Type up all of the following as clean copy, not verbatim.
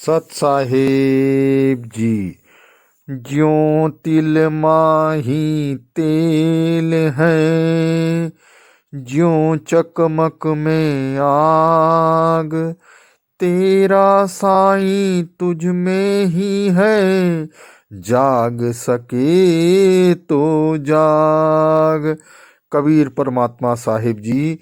सत साहेब जी। ज्यों तिल माही तेल है, ज्यों चकमक में आग, तेरा साईं तुझ में ही है, जाग सके तो जाग। कबीर परमात्मा साहिब जी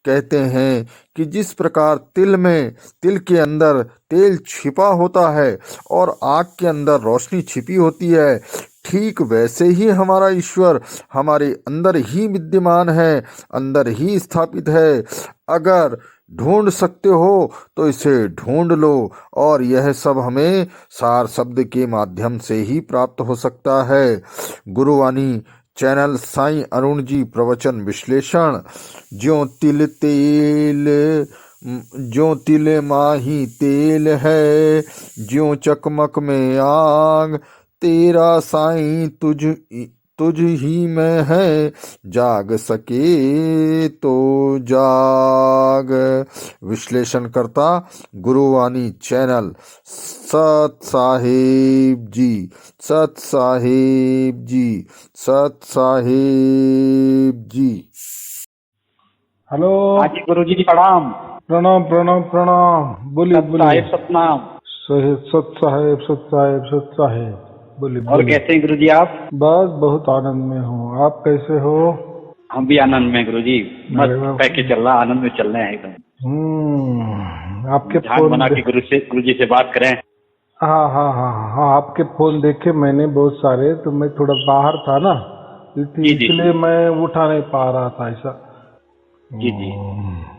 कहते हैं कि जिस प्रकार तिल के अंदर तेल छिपा होता है और आग के अंदर रोशनी छिपी होती है, ठीक वैसे ही हमारा ईश्वर हमारे अंदर ही विद्यमान है, अंदर ही स्थापित है। अगर ढूंढ सकते हो तो इसे ढूंढ लो, और यह सब हमें सार शब्द के माध्यम से ही प्राप्त हो सकता है। गुरुवाणी चैनल साईं अरुण जी प्रवचन विश्लेषण। ज्यों तिल माही तेल है, ज्यों चकमक में आग, तेरा साईं तुझ ही में है, जाग सके तो जाग। विश्लेषण करता गुरुवाणी चैनल। सत साहेब जी, सत साहेब जी, सत साहेब जी। हेलो। हाँ जी गुरु जी प्रणाम। प्रणाम प्रणाम प्रणाम। बोलिए सत बोलिए। साहेब सतनाम। सत साहेब सत साहेब सत साहेब। बोलिए और बोलिए। कैसे हैं गुरु जी आप? बस बहुत आनंद में हूँ, आप कैसे हो? हम भी आनंद में गुरु जी, अरे मस्त वाह। पैके चल रहा, आनंद में चल रहे हैं एकदम। आपके झाग फोन बना के गुरु जी से बात करें। हाँ हाँ हाँ हाँ, आपके फोन देखे मैंने बहुत सारे, तो मैं थोड़ा बाहर था ना, जी जी इसलिए मैं उठा नहीं पा रहा था ऐसा। जी जी,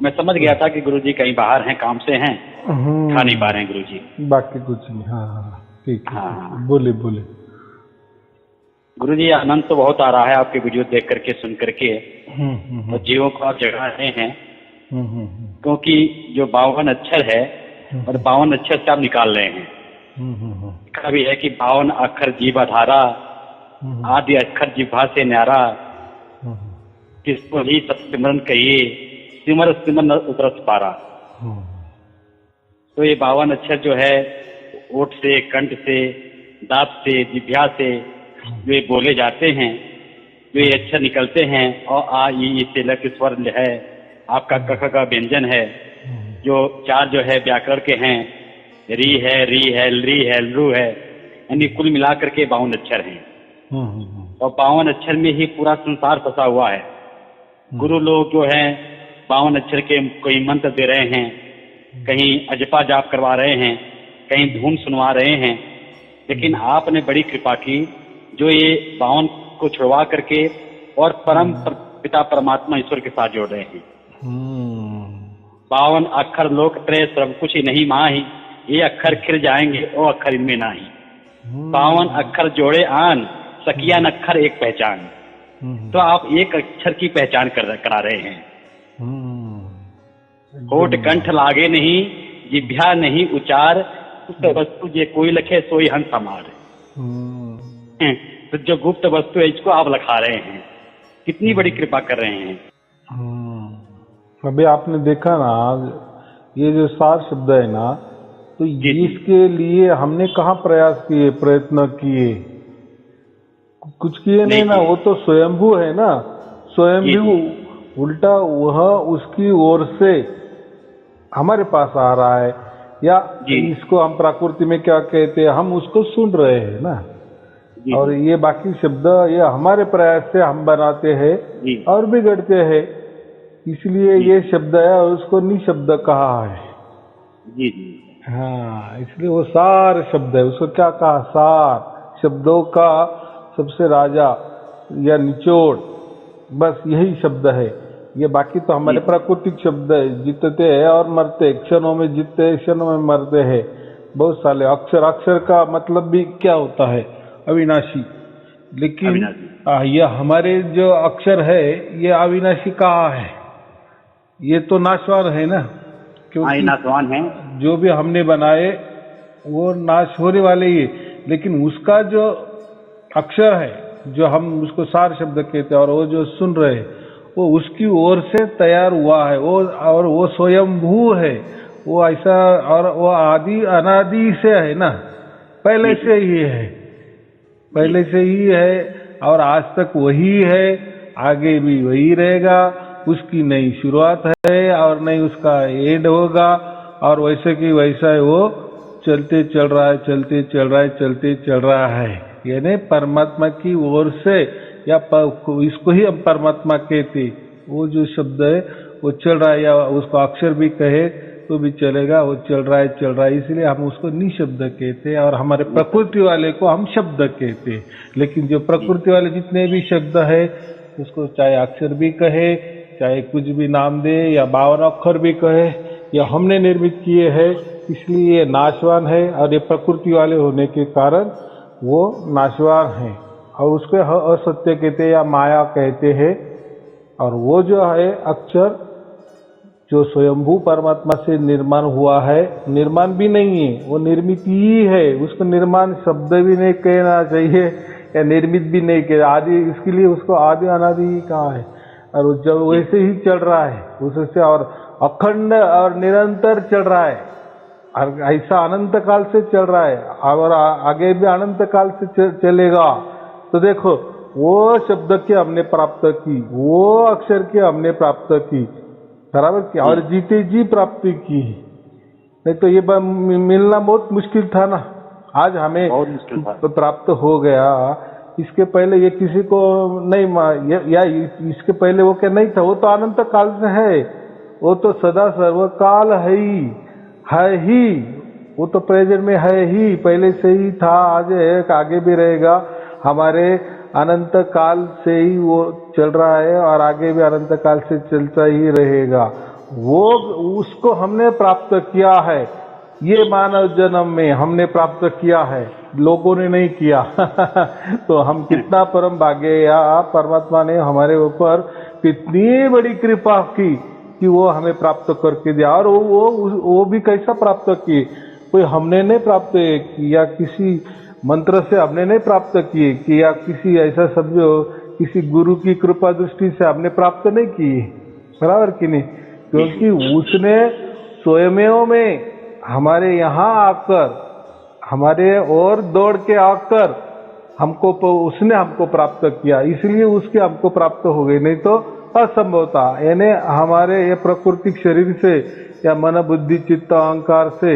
मैं समझ गया था कि गुरु जी कहीं बाहर हैं, काम से हैं, खा नहीं पा रहे हैं गुरु जी। बाकी कुछ नहीं। हाँ हाँ ठीक है। हाँ बोलिए बोलिए। गुरु जी, आनंद तो बहुत आ रहा है आपके वीडियो देख करके, सुन करके, और जीवों को आप जगा रहे हैं। क्योंकि जो 52 अक्षर है और 52 अक्षर से आप निकाल रहे हैं। लिखा भी है कि 52 अक्षर जीव आधारा, आदि अक्षर जिह्वा से न्यारा, किसको ही सत्सिमरन कहिए, सिमर सिमर उतरस पारा। तो ये 52 अक्षर जो है ओठ से, कंठ से, दांत से, जिह्वा से जो ये बोले जाते हैं, जो ये अक्षर निकलते हैं, और आ ई से लग स्वर है, आपका क का व्यंजन है, जो 4 जो है व्याकरण के हैं, री है, ली है, लू है, यानी कुल मिलाकर के 52 अक्षर हैं। और 52 अक्षर में ही पूरा संसार फंसा हुआ है। गुरु लोग जो हैं 52 अक्षर के कोई मंत्र दे रहे हैं, कहीं अजपा जाप करवा रहे हैं, कहीं धुन सुनवा रहे हैं, लेकिन आपने बड़ी कृपा की जो ये 52 को छुड़वा करके और परम पिता परमात्मा ईश्वर के साथ जोड़ रहे हैं। 52 अक्षर लोक त्रय सर्व कुछ ही नहीं माही, ये अक्षर खिर जाएंगे ओ अक्षर इनमें नाही। 52 अक्षर जोड़े आन, सकिया अक्षर एक पहचान। तो आप एक अक्षर की पहचान करा रहे हैं। होठ कंठ लागे नहीं, जिभ्या नहीं उचार, वस्तु जे कोई लखे सोई हंस हमार। तो जो गुप्त वस्तु है इसको आप लखा रहे हैं, कितनी बड़ी कृपा कर रहे हैं। अभी आपने देखा ना, ये जो सार शब्द है ना, तो इसके लिए हमने कहाँ प्रयास किए, प्रयत्न किए, कुछ किए नहीं ना। वो तो स्वयंभू है ना, स्वयंभू उल्टा वह उसकी ओर से हमारे पास आ रहा है, या इसको हम प्रकृति में क्या कहते हैं, हम उसको सुन रहे हैं ना। और ये बाकी शब्द ये हमारे प्रयास से हम बनाते हैं और बिगड़ते हैं, इसलिए ये शब्द है उसको निशब्द कहा है। जी जी हाँ, इसलिए वो सार शब्द है, उसको क्या कहा, सार शब्दों का सबसे राजा या निचोड़, बस यही शब्द है। ये बाकी तो हमारे प्राकृतिक शब्द है, जीतते हैं और मरते, क्षणों में जीतते हैं, क्षणों में मरते हैं, बहुत सारे अक्षर। अक्षर का मतलब भी क्या होता है, अविनाशी। लेकिन ये हमारे जो अक्षर है ये अविनाशी कहाँ है, ये तो नाशवान है ना, क्योंकि नाशवान है। जो भी हमने बनाए वो नाश होने वाले ही, लेकिन उसका जो अक्षर है, जो हम उसको सार शब्द कहते हैं, और वो जो सुन रहे हैं वो उसकी ओर से तैयार हुआ है, वो और वो स्वयंभू है, वो ऐसा, और वो आदि अनादि से है ना, पहले से ही है, पहले से ही है और आज तक वही है, आगे भी वही रहेगा। उसकी नई शुरुआत है और नहीं उसका एंड होगा, और वैसे की वैसा है, वो चलते चल रहा है, चलते चल रहा है, चलते चल रहा है। यानी परमात्मा की ओर से, या इसको ही हम परमात्मा कहते, वो जो शब्द है वो चल रहा है, या उसको अक्षर भी कहे तो भी चलेगा, वो चल रहा है, चल रहा है, इसलिए हम उसको निशब्द कहते हैं। और हमारे प्रकृति वाले को हम शब्द कहते हैं। लेकिन जो प्रकृति वाले जितने भी शब्द है, उसको चाहे अक्षर भी कहे, चाहे कुछ भी नाम दे, या 52 अक्षर भी कहे, या हमने निर्मित किए हैं, इसलिए ये नाशवान है, और ये प्रकृति वाले होने के कारण वो नाशवान है, और उसको असत्य कहते हैं या माया कहते हैं। और वो जो है अक्षर, जो स्वयंभू परमात्मा से निर्माण हुआ है, निर्माण भी नहीं है, वो निर्मित ही है। उसको निर्माण शब्द भी नहीं कहना चाहिए, या निर्मित भी नहीं कहना, आदि, इसके लिए उसको आदि अनादि ही कहा है। और जब वैसे ही चल रहा है उससे, और अखंड और निरंतर चल रहा है, और ऐसा अनंत काल से चल रहा है, और आगे भी अनंत काल से चलेगा। तो देखो, वो शब्द की हमने प्राप्त की, वो अक्षर की हमने प्राप्त की, बराबर की, और जीते जी प्राप्ति की। नहीं तो ये मिलना बहुत मुश्किल था ना, आज हमें प्राप्त हो गया। इसके पहले ये किसी को नहीं, या इसके पहले वो क्या नहीं था, वो तो अनंत काल से है, वो तो सदा सर्वकाल है ही, वो तो प्रेजेंट में है ही, पहले से ही था, आज है, आगे भी रहेगा। हमारे अनंत काल से ही वो चल रहा है, और आगे भी अनंत काल से चलता ही रहेगा। वो उसको हमने प्राप्त किया है, ये मानव जन्म में हमने प्राप्त किया है, लोगों ने नहीं किया। तो हम कितना परम भाग्य, या परमात्मा ने हमारे ऊपर कितनी बड़ी कृपा की कि वो हमें प्राप्त करके दिया। और वो भी कैसा प्राप्त किए, कोई हमने नहीं प्राप्त किया, किसी मंत्र से हमने नहीं प्राप्त किए कि, या किसी ऐसा समझो किसी गुरु की कृपा दृष्टि से हमने प्राप्त नहीं किए, बराबर कि नहीं? क्योंकि उसने स्वयं में हमारे यहाँ आकर, हमारे और दौड़ के आकर हमको, उसने हमको प्राप्त किया, इसलिए उसके हमको प्राप्त हो गई, नहीं तो असंभव था। यानी हमारे ये प्राकृतिक शरीर से, या मन बुद्धि चित्त अहंकार से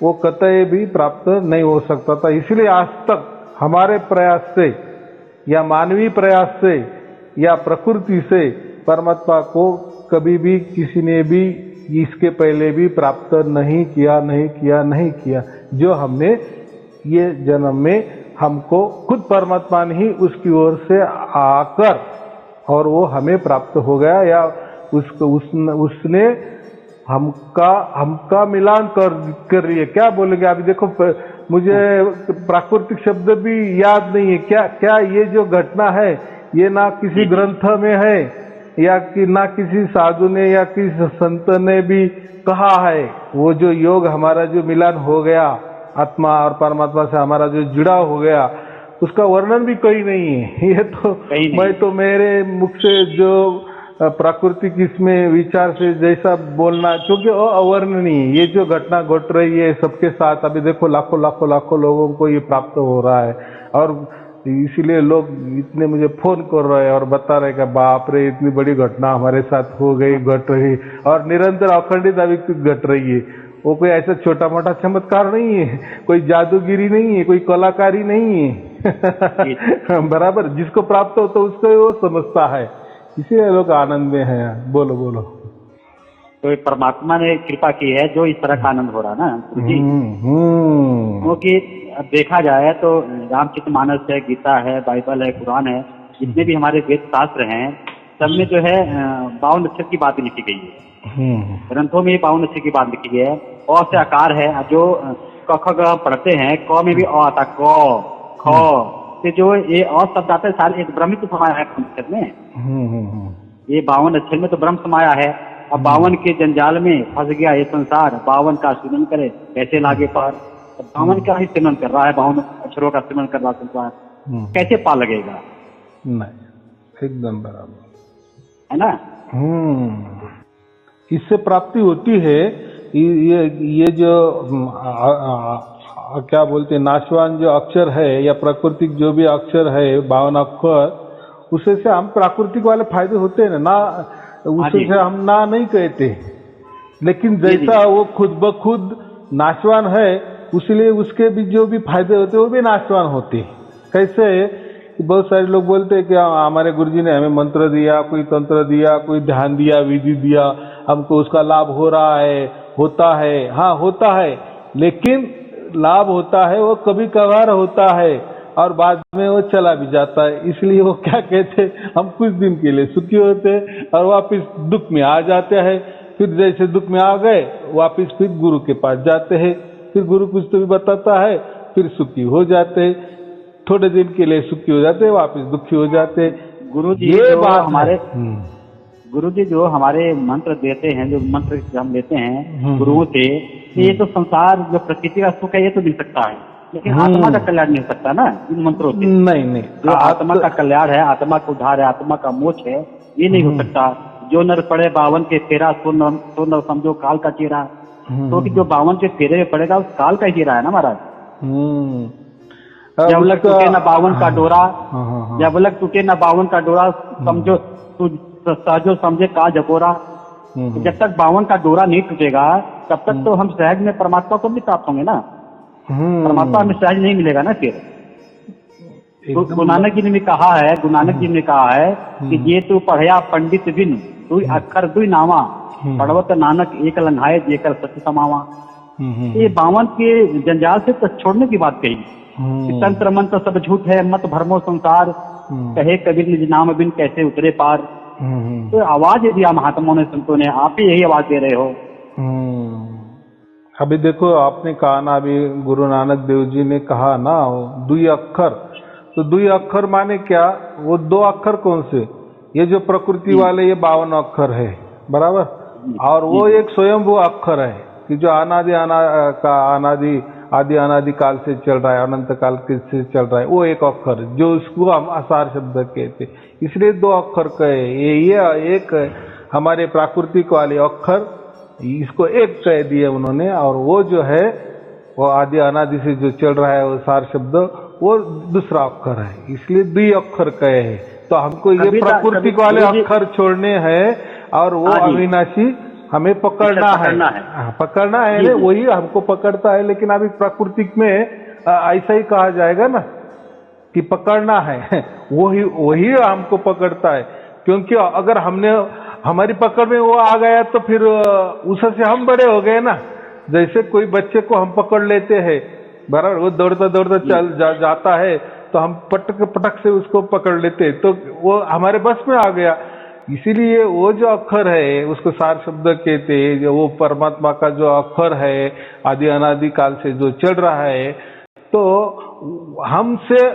वो कतई भी प्राप्त नहीं हो सकता था। इसलिए आज तक हमारे प्रयास से, या मानवीय प्रयास से, या प्रकृति से परमात्मा को कभी भी किसी ने भी इसके पहले भी प्राप्त नहीं किया। जो हमने ये जन्म में हमको खुद परमात्मा ने ही उसकी ओर से आकर, और वो हमें प्राप्त हो गया, या उसने हमका मिलान कर रही है। क्या बोलेंगे अभी? देखो, मुझे प्राकृतिक शब्द भी याद नहीं है। क्या ये जो घटना है, ये ना किसी ग्रंथ में है, या कि ना किसी साधु ने या किसी संत ने भी कहा है। वो जो योग हमारा जो मिलान हो गया, आत्मा और परमात्मा से हमारा जो जुड़ाव हो गया, उसका वर्णन भी कोई नहीं है। ये तो मैं तो मेरे मुख से जो प्राकृतिक इसमें विचार से जैसा बोलना, क्योंकि अवर्णनीय ये जो घटना घट रही है सबके साथ। अभी देखो, लाखों लोगों को ये प्राप्त हो रहा है, और इसीलिए लोग इतने मुझे फोन कर रहे हैं और बता रहे कि बाप रे, इतनी बड़ी घटना हमारे साथ हो गई, घट रही, और निरंतर अखंडित अभी घट रही है। वो कोई ऐसा छोटा मोटा चमत्कार नहीं है, कोई जादूगिरी नहीं है, कोई कलाकारी नहीं है। बराबर, जिसको प्राप्त हो तो उसको वो समझता है, इसीलिए लोग आनंद में हैं। बोलो। तो परमात्मा ने कृपा की है जो इस तरह का आनंद हो रहा है ना जी। क्योंकि अब देखा जाए तो रामचरितमानस है, गीता है, बाइबल है, कुरान है, जितने भी हमारे वेद शास्त्र हैं, सब में जो है 52 अक्षर की बात लिखी गई है। ग्रंथों में 52 अक्षर की बात लिखी गई है। अ से आकार है, जो क ख ग पढ़ते हैं, क में भी अ आता, क ख से जो ये अ शब्द आता है, सारे एक ब्रह्म तो समाया है अक्षर में। ये 52 अक्षर में तो ब्रह्म समाया है। अब 52 के जंजाल में फंस गया ये संसार, 52 का सिमरन करे कैसे लागे पार। 52 का ही सिमरन कर रहा है, 52 अक्षरों का सिमरन कर रहा है संसार, कैसे पार लगेगा? नहीं, एकदम बराबर है ना। इससे प्राप्ति होती है, ये जो क्या बोलते हैं नाशवान जो अक्षर है या प्राकृतिक जो भी अक्षर है 52 अक्षर, उससे से हम प्राकृतिक वाले फायदे होते हैं ना, उससे से हम ना नहीं कहते, लेकिन जैसा वो खुद ब खुद नाशवान है उसलिए उसके भी जो भी फायदे होते हैं वो भी नाशवान होते हैं। कैसे? बहुत सारे लोग बोलते हैं कि हमारे गुरुजी ने हमें मंत्र दिया, कोई तंत्र दिया, कोई ध्यान दिया, विधि दिया, हमको उसका लाभ हो रहा है, होता है। हाँ होता है, लेकिन लाभ होता है वो कभी कभार होता है और बाद में वो चला भी जाता है। इसलिए वो क्या कहते हैं, हम कुछ दिन के लिए सुखी होते हैं और वापिस दुख में आ जाते हैं। फिर जैसे दुख में आ गए वापिस फिर गुरु के पास जाते हैं, फिर गुरु कुछ तो भी बताता है, फिर सुखी हो जाते हैं, थोड़े दिन के लिए सुखी हो जाते हैं, वापिस दुखी हो जाते हैं। गुरुजी ये जो बात हमारे गुरुजी जो हमारे मंत्र देते हैं, जो मंत्र हम लेते हैं गुरुओं से, ये तो संसार जो प्रकृति का सुख है ये तो मिल सकता है, लेकिन आत्मा का कल्याण नहीं हो सकता ना इन मंत्रों से। नहीं जो आत्मा का कल्याण है, आत्मा का उद्धार है, आत्मा का मोक्ष है, ये नहीं हो सकता। जो नर पड़े 52 के फेरा सो न समझो काल का चेहरा, तो कि जो 52 के फेरे में पड़ेगा उस काल का ही चेहरा है ना महाराज। जब लग टूटे ना 52 का डोरा, जब लग टूटे ना 52 का डोरा, समझो तू सहजो समझे का झकोरा। जब तक 52 का डोरा नहीं टूटेगा तब तक तो हम सहज में परमात्मा को नहीं प्राप्त होंगे ना, परमात्मा हमें सहज नहीं मिलेगा ना। फिर गुरु नानक जी ने भी कहा है, गुरु नानक जी ने कहा है कि ये तू पढ़या पंडित बिन तू अक्षर दुई नावा, पढ़वत नानक एक लंघाए जेकर सत्य समावा। ये 52 के जंजाल से तो छोड़ने की बात कही। तंत्र मंत्र सब झूठ है, मत भरमो संसार, कहे कबीर निज नाम बिन कैसे उतरे पार। तो आवाज दिया महात्माओं ने, संतों ने, आप ही यही आवाज दे रहे हो। अभी देखो आपने कहा ना, अभी गुरु नानक देव जी ने कहा ना दुई अक्षर, तो दुई अक्षर माने क्या? वो 2 अक्षर कौन से? ये जो प्रकृति वाले ये 52 अक्षर है, बराबर, और वो एक स्वयंभू अक्षर है कि जो आदि अनादि काल से चल रहा है, अनंत काल से चल रहा है, वो एक अक्षर जो उसको हम आसार शब्द कहते, इसलिए 2 अक्षर कहे। ये एक हमारे प्राकृतिक वाले अक्षर, इसको एक कह दिए उन्होंने, और वो जो है वो आदि अनादि से जो चल रहा है वो सार शब्द वो दूसरा अक्षर है, इसलिए 2 अक्षर कहे हैं। तो हमको ये प्राकृतिक वाले अक्षर छोड़ने हैं और वो अविनाशी हमें पकड़ना है, पकड़ना है, वही हमको पकड़ता है। लेकिन अभी प्राकृतिक में ऐसा ही कहा जाएगा ना कि पकड़ना है, वही हमको पकड़ता है, क्योंकि अगर हमने हमारी पकड़ में वो आ गया तो फिर उससे हम बड़े हो गए ना। जैसे कोई बच्चे को हम पकड़ लेते हैं, बराबर, वो दौड़ता दौड़ता जाता है तो हम पटक से उसको पकड़ लेते हैं, तो वो हमारे बस में आ गया। इसीलिए वो जो अक्षर है उसको सार शब्द कहते हैं, जो वो परमात्मा का जो अक्षर है आदि अनादि काल से जो चल रहा है, तो हमसे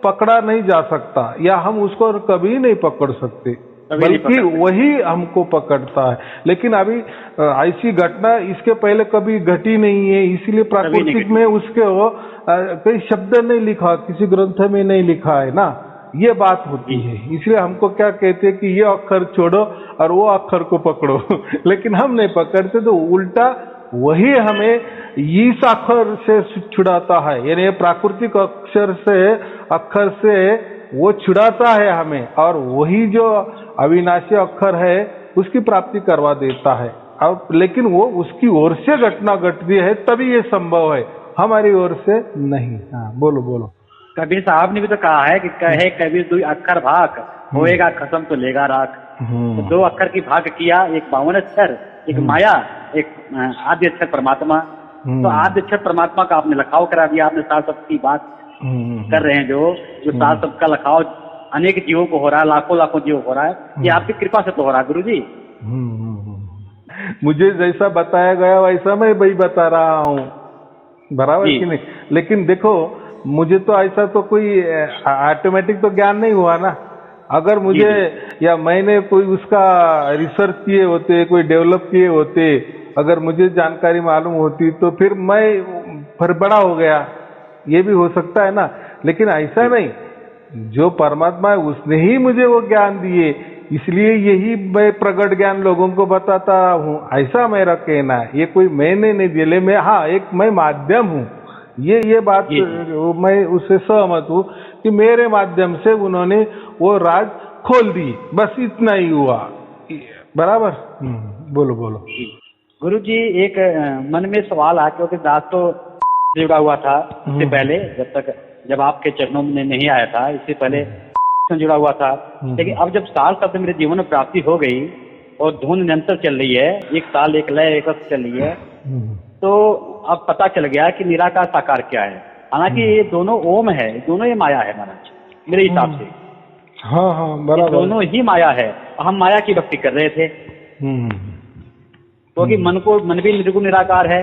पकड़ा नहीं जा सकता या हम उसको कभी नहीं पकड़ सकते, बल्कि वही हमको पकड़ता है। लेकिन अभी ऐसी घटना इसके पहले कभी घटी नहीं है, इसीलिए प्राकृतिक में उसके कोई शब्द नहीं लिखा, किसी ग्रंथ में नहीं लिखा है ना, ये बात होती है। इसलिए हमको क्या कहते हैं कि ये अक्षर छोड़ो और वो अक्षर को पकड़ो लेकिन हम नहीं पकड़ते, तो उल्टा वही हमें इस अक्षर से छुड़ाता है, यानी प्राकृतिक अक्षर से वो छुड़ाता है हमें, और वही जो अविनाशी अक्षर है उसकी प्राप्ति करवा देता है। अब लेकिन वो उसकी ओर से घटना घटती है तभी ये संभव है, हमारी ओर से नहीं। हाँ बोलो बोलो। कबीर साहब ने भी तो कहा है कि कहे कबीर 2 अक्षर भाग, होएगा खत्म तो लेगा राख। तो 2 अक्षर की भाग किया, एक 52 अक्षर, एक माया, एक आद्य अक्षर परमात्मा। तो आद्य अक्षर परमात्मा का आपने लखाव करा दिया, आपने सार शब्द की बात कर रहे हैं, जो सार शब्द का लखाव अनेक जीवों को हो रहा है, लाखों जीवों को हो रहा है, ये आपकी कृपा से तो हो रहा है गुरु जी। मुझे जैसा बताया गया वैसा मैं वही बता रहा हूँ, बराबर कि नहीं? लेकिन देखो मुझे तो ऐसा तो कोई ऑटोमेटिक तो ज्ञान नहीं हुआ ना। अगर मुझे या मैंने कोई उसका रिसर्च किए होते, कोई डेवलप किए होते, अगर मुझे जानकारी मालूम होती तो फिर मैं बड़ा हो गया, ये भी हो सकता है ना। लेकिन ऐसा नहीं, जो परमात्मा है उसने ही मुझे वो ज्ञान दिए, इसलिए यही मैं प्रगट ज्ञान लोगों को बताता हूँ, ऐसा मेरा कहना है। ये कोई मैंने नहीं दिले, मैं हाँ एक मैं माध्यम हूँ, ये बात मैं उससे सहमत हूँ कि मेरे माध्यम से उन्होंने वो राज खोल दी, बस इतना ही हुआ। बराबर। बोलो बोलो। गुरु जी, एक मन में सवाल आ, क्योंकि दास तो जुड़ा हुआ था इससे पहले, जब आपके चरणों में नहीं आया था, इससे पहले से जुड़ा हुआ था। लेकिन अब जब साल शब्द मेरे जीवन में प्राप्ति हो गई और धुन निरंतर चल रही है, एक ताल एक लय एक रस चल रही है, तो अब पता चल गया कि निराकार साकार क्या है। हालांकि ये दोनों ओम है, दोनों ये माया है महाराज, मेरे हिसाब से। हाँ हाँ बराबर, दोनों ही माया है। हम माया की भक्ति कर रहे थे, क्योंकि मन भी निर्गुण निराकार है,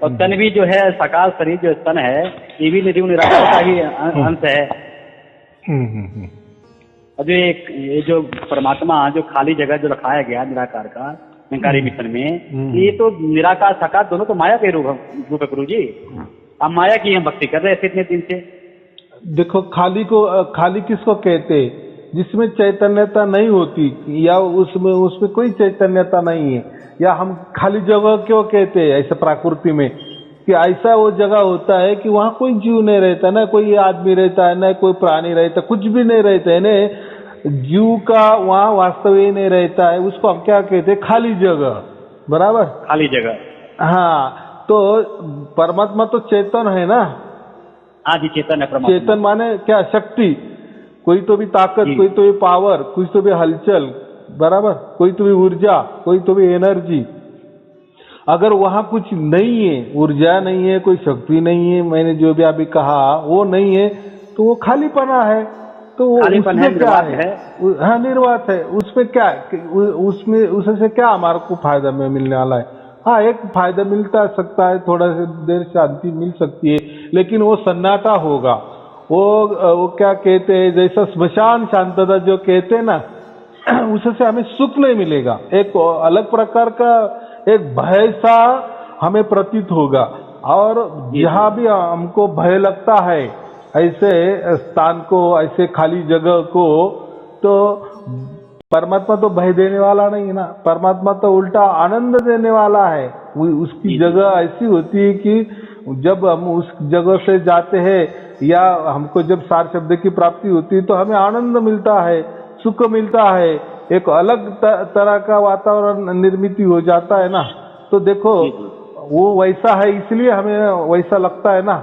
और तन भी जो है साकार शरीर जो तन है, ये भी निर्गुण निराकार का ही अंश है। और ये जो परमात्मा जो खाली जगह जो रखाया गया निराकार का निराकारी मिशन में, ये तो निराकार साकार दोनों तो माया के रूप है गुरु जी। हम माया की हम भक्ति कर रहे थे इतने दिन से। देखो, खाली किसको कहते, जिसमें चैतन्यता नहीं होती, या उसमें कोई चैतन्यता नहीं है। या हम खाली जगह क्यों कहते हैं ऐसे प्रकृति में, कि ऐसा वो जगह होता है कि वहाँ कोई जीव नहीं रहता, ना कोई आदमी रहता है, ना कोई प्राणी रहता, कुछ भी नहीं रहता है, ना जीव का वहाँ वास्तव ही नहीं रहता है। उसको हम क्या कहते हैं, खाली जगह। बराबर, खाली जगह। हाँ, तो परमात्मा तो चेतन है ना। हाँ जी, चेतन है परमात्मा। चेतन माने क्या, शक्ति, कोई तो भी ताकत, कोई तो भी पावर, कोई तो भी हलचल, बराबर, कोई तो भी ऊर्जा, कोई तो भी एनर्जी। अगर वहां कुछ नहीं है, ऊर्जा नहीं है, कोई शक्ति नहीं है, मैंने जो भी अभी कहा वो नहीं है, तो वो खालीपना है। तो वो उसमें क्या है? हाँ, निर्वात है। उसमें क्या, उसमें उससे क्या हमारे को फायदा में मिलने वाला है? हाँ, एक फायदा मिलता सकता है, थोड़ा सा देर शांति मिल सकती है, लेकिन वो सन्नाटा होगा। वो क्या कहते हैं, जैसा स्मशान शांतता जो कहते हैं ना, उससे हमें सुख नहीं मिलेगा। एक अलग प्रकार का एक भय सा हमें प्रतीत होगा। और जहाँ भी हमको भय लगता है ऐसे स्थान को, ऐसे खाली जगह को, तो परमात्मा तो भय देने वाला नहीं है ना। परमात्मा तो उल्टा आनंद देने वाला है। उसकी जगह ऐसी होती है कि जब हम उस जगह से जाते हैं, या हमको जब सार शब्द की प्राप्ति होती है, तो हमें आनंद मिलता है, सुख मिलता है, एक अलग तरह का वातावरण निर्मित हो जाता है ना। तो देखो, वो वैसा है, इसलिए हमें वैसा लगता है ना।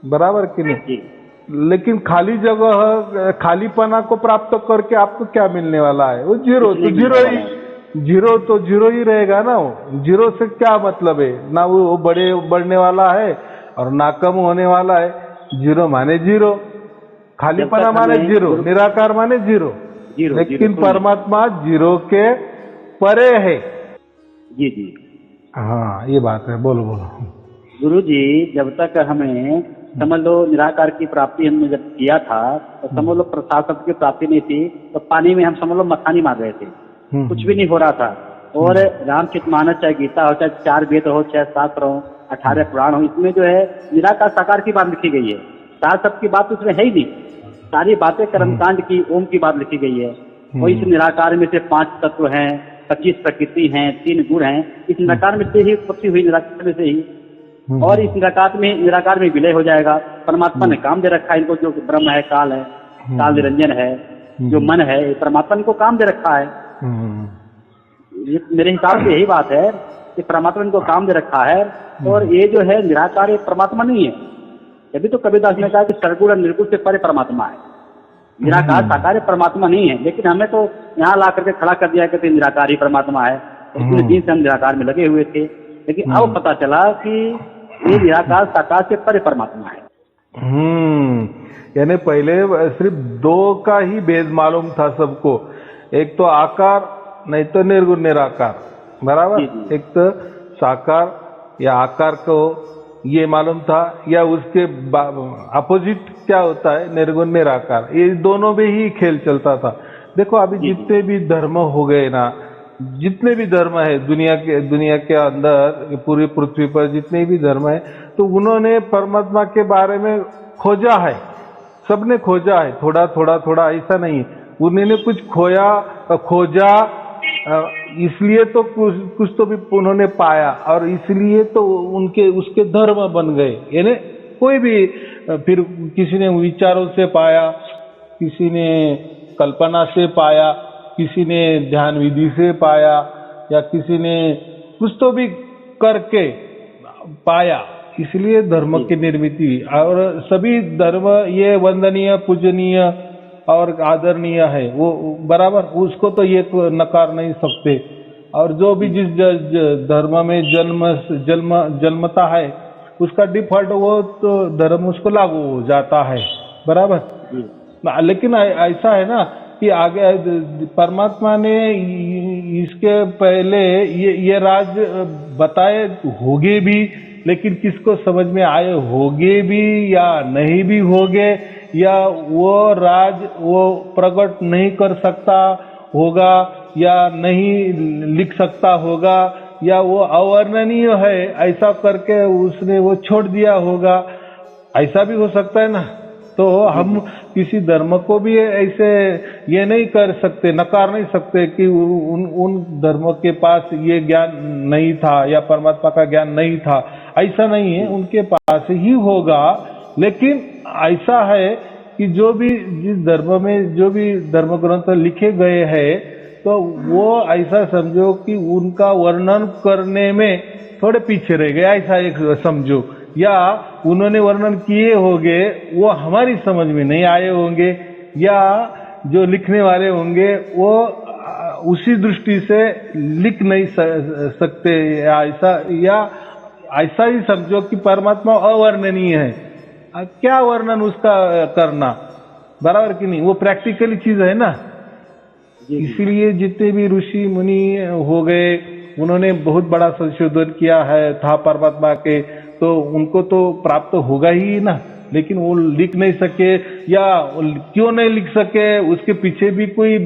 बराबर कि नहीं? लेकिन खाली जगह, खालीपना को प्राप्त करके आपको क्या मिलने वाला है? वो जीरो, तो जीरो ही रहेगा ना। वो जीरो से क्या मतलब है? ना वो बढ़ने वाला है और ना कम होने वाला है। जीरो माने जीरो, खालीपना माने जीरो, निराकार माने जीरो। लेकिन परमात्मा जीरो के परे है। जी जी, हाँ, ये बात है। बोलो बोलो। गुरु जी, जब तक हमें समझ लो निराकार की प्राप्ति हमने जब किया था, तो समझ लो प्रसाद शब्द की प्राप्ति नहीं थी, तो पानी में हम समझ लो मखानी मार रहे थे, कुछ भी नहीं हो रहा था। और रामचरितमानस चाहे गीता हो, चाहे 4 वेद हो, चाहे शास्त्र हो, 18 पुराण हो, इसमें जो है निराकार साकार की बात लिखी गई है। सार शब्द की बात उसमें है ही नहीं। सारी बातें कर्मकांड की, ओम की बात लिखी गई है। और इस निराकार में से 5 तत्व हैं, 25 प्रकृति हैं, 3 गुण हैं। इस निराकार में से ही उत्पत्ति हुई, निराकार में से ही। और इस निराकार में विलय हो जाएगा। परमात्मा ने काम दे रखा है इनको, जो ब्रह्म है, काल है, काल निरंजन है, जो मन है, परमात्मा ने इनको काम दे रखा है। मेरे हिसाब से यही बात है कि परमात्मा ने इनको काम दे रखा है। और ये जो है निराकार, ये परमात्मा नहीं है। यदि तो कबीरदास ने कहा कि सरगुण और निर्गुण से परे परमात्मा है, निराकार साकार परमात्मा नहीं है। लेकिन हमें तो यहाँ ला करके खड़ा कर दिया कि निराकार ही परमात्मा है। इतने दिन से हम निराकार में लगे हुए थे, लेकिन अब पता चला कि ये निराकार साकार से परे परमात्मा है। यानी पहले सिर्फ 2 का ही भेद मालूम था सबको, एक तो आकार, नहीं तो निर्गुण निराकार। बराबर, एक तो साकार या आकार को ये मालूम था, या उसके अपोजिट क्या होता है, निर्गुण निराकार। ये दोनों में ही खेल चलता था। देखो, अभी जितने भी धर्म हो गए ना, जितने भी धर्म है दुनिया के अंदर, पूरी पृथ्वी पर जितने भी धर्म है, तो उन्होंने परमात्मा के बारे में खोजा है। सबने खोजा है, थोड़ा थोड़ा थोड़ा, ऐसा नहीं। उन्होंने कुछ खोजा, इसलिए तो कुछ तो भी उन्होंने पाया, और इसलिए तो उनके उसके धर्म बन गए। यानी कोई भी फिर किसी ने विचारों से पाया, किसी ने कल्पना से पाया, किसी ने ध्यान विधि से पाया, या किसी ने कुछ तो भी करके पाया, इसलिए धर्म की निर्मित हुई। और सभी धर्म ये वंदनीय, पूजनीय और आदरणीय है, वो बराबर, उसको तो ये नकार नहीं सकते। और जो भी जिस धर्म में जन्मता है, उसका डिफॉल्ट वो तो धर्म उसको लागू हो जाता है, बराबर। लेकिन ऐसा है ना कि आगे परमात्मा ने इसके पहले ये राज बताए होगे भी, लेकिन किसको समझ में आए होगे भी या नहीं भी होगे, या वो राज वो प्रकट नहीं कर सकता होगा, या नहीं लिख सकता होगा, या वो अवर्णनीय है, ऐसा करके उसने वो छोड़ दिया होगा, ऐसा भी हो सकता है ना। तो हम किसी धर्म को भी ऐसे ये नहीं कर सकते, नकार नहीं सकते कि उन धर्मों के पास ये ज्ञान नहीं था या परमात्मा का ज्ञान नहीं था, ऐसा नहीं है, उनके पास ही होगा। लेकिन ऐसा है कि जो भी जिस धर्म में जो भी धर्म ग्रंथ लिखे गए हैं, तो वो ऐसा समझो कि उनका वर्णन करने में थोड़े पीछे रह गए, ऐसा एक समझो, या उन्होंने वर्णन किए होंगे वो हमारी समझ में नहीं आए होंगे, या जो लिखने वाले होंगे वो उसी दृष्टि से लिख नहीं सकते, या ऐसा ही समझो कि परमात्मा अवर्णनीय है, क्या वर्णन उसका करना, बराबर कि नहीं, वो प्रैक्टिकली चीज है ना। इसीलिए जितने भी ऋषि मुनि हो गए, उन्होंने बहुत बड़ा संशोधन किया है था परमात्मा के, तो उनको तो प्राप्त होगा ही ना, लेकिन वो लिख नहीं सके, या क्यों नहीं लिख सके, उसके पीछे भी कोई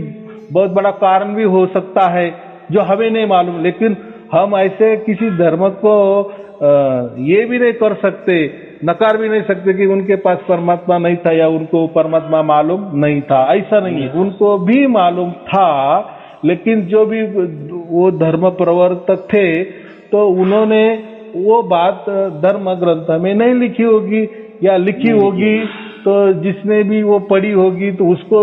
बहुत बड़ा कारण भी हो सकता है जो हमें नहीं मालूम। लेकिन हम ऐसे किसी धर्म को ये भी नहीं कर सकते, नकार भी नहीं सकते कि उनके पास परमात्मा नहीं था या उनको परमात्मा मालूम नहीं था, ऐसा नहीं है, उनको भी मालूम था। लेकिन जो भी वो धर्म प्रवर्तक थे, तो उन्होंने वो बात धर्म ग्रंथ में नहीं लिखी होगी, या लिखी होगी तो जिसने भी वो पढ़ी होगी तो उसको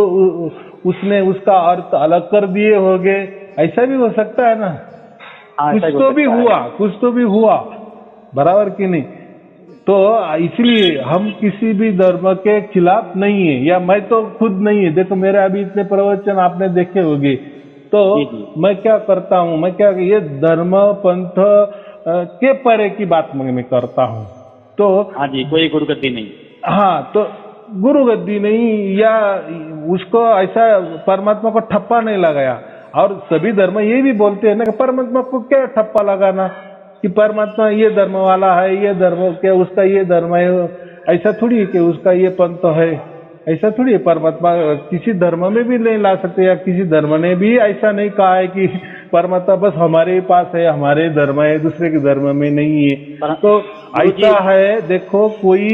उसने उसका अर्थ अलग कर दिए होंगे, ऐसा भी हो सकता है ना। कुछ तो भी हुआ, बराबर कि नहीं। तो इसलिए हम किसी भी धर्म के खिलाफ नहीं है, या मैं तो खुद नहीं है, देखो मेरे अभी इतने प्रवचन आपने देखे होंगे, तो मैं क्या करता हूँ, मैं क्या ये धर्म पंथ के परे की बात मैं करता हूँ। तो हाँ जी, कोई गुरुगद्दी नहीं, हाँ, तो गुरुगद्दी नहीं, या उसको ऐसा परमात्मा को ठप्पा नहीं लगाया। और सभी धर्म ये भी बोलते हैं ना कि परमात्मा को क्या ठप्पा लगाना, कि परमात्मा ये धर्म वाला है, ये धर्म क्या उसका ये धर्म है, ऐसा थोड़ी है कि उसका ये पंथ है, ऐसा थोड़ी है। परमात्मा किसी धर्म में भी नहीं ला सकते, या किसी धर्म ने भी ऐसा नहीं कहा है कि परमात्मा बस हमारे पास है, हमारे धर्म है, दूसरे के धर्म में नहीं है। तो ऐसा है, देखो कोई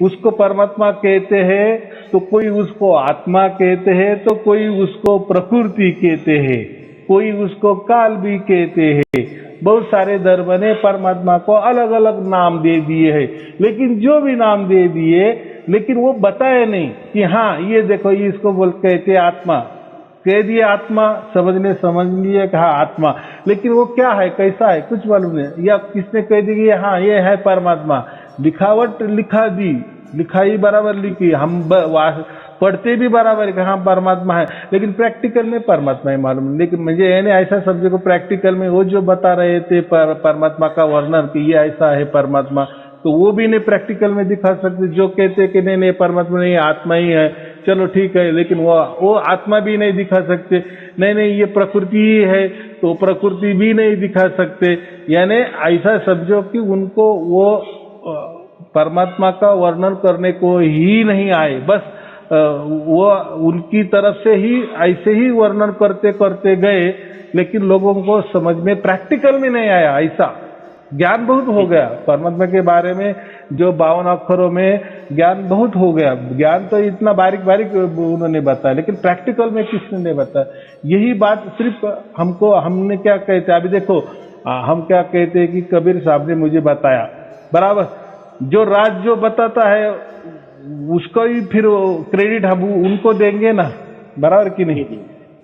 उसको परमात्मा कहते हैं, तो कोई उसको आत्मा कहते हैं, तो कोई उसको प्रकृति कहते हैं, कोई उसको काल भी कहते हैं। बहुत सारे धर्म ने परमात्मा को अलग अलग नाम दे दिए हैं, लेकिन जो भी नाम दे दिए, लेकिन वो बताए नहीं कि हाँ ये देखो ये इसको बोल कहते आत्मा, कह दिए आत्मा, समझ लिए कहा आत्मा, लेकिन वो क्या है, कैसा है, कुछ मालूम नहीं। या किसने कह दी हाँ ये है परमात्मा, लिखावट लिखा दी, लिखाई बराबर लिखी, हम पढ़ते भी बराबर है कि हाँ परमात्मा है, लेकिन प्रैक्टिकल में परमात्मा ही मालूम नहीं। लेकिन मुझे यानी ऐसा शब्द को प्रैक्टिकल में वो जो बता रहे थे परमात्मा का वर्णन कि ये ऐसा है परमात्मा, तो वो भी नहीं प्रैक्टिकल में दिखा सकते। जो कहते कि नहीं परमात्मा नहीं आत्मा ही है, चलो ठीक है, लेकिन वो आत्मा भी नहीं दिखा सकते। नहीं ये प्रकृति ही है, तो प्रकृति भी नहीं दिखा सकते। यानी ऐसा समझो कि उनको वो परमात्मा का वर्णन करने को ही नहीं आए, बस वो उनकी तरफ से ही ऐसे ही वर्णन करते करते गए, लेकिन लोगों को समझ में प्रैक्टिकल में नहीं आया ऐसा, ज्ञान बहुत हो गया परमात्मा के बारे में, जो 52 अक्षरों में ज्ञान बहुत हो गया। ज्ञान तो इतना बारीक बारीक उन्होंने बताया, लेकिन प्रैक्टिकल में किसने नहीं बताया। यही बात सिर्फ हमने क्या कहते हैं, अभी देखो हम क्या कहते हैं कि कबीर साहब ने मुझे बताया, बराबर। जो राज जो बताता है उसको ही फिर क्रेडिट हम उनको देंगे ना, बराबर कि नहीं।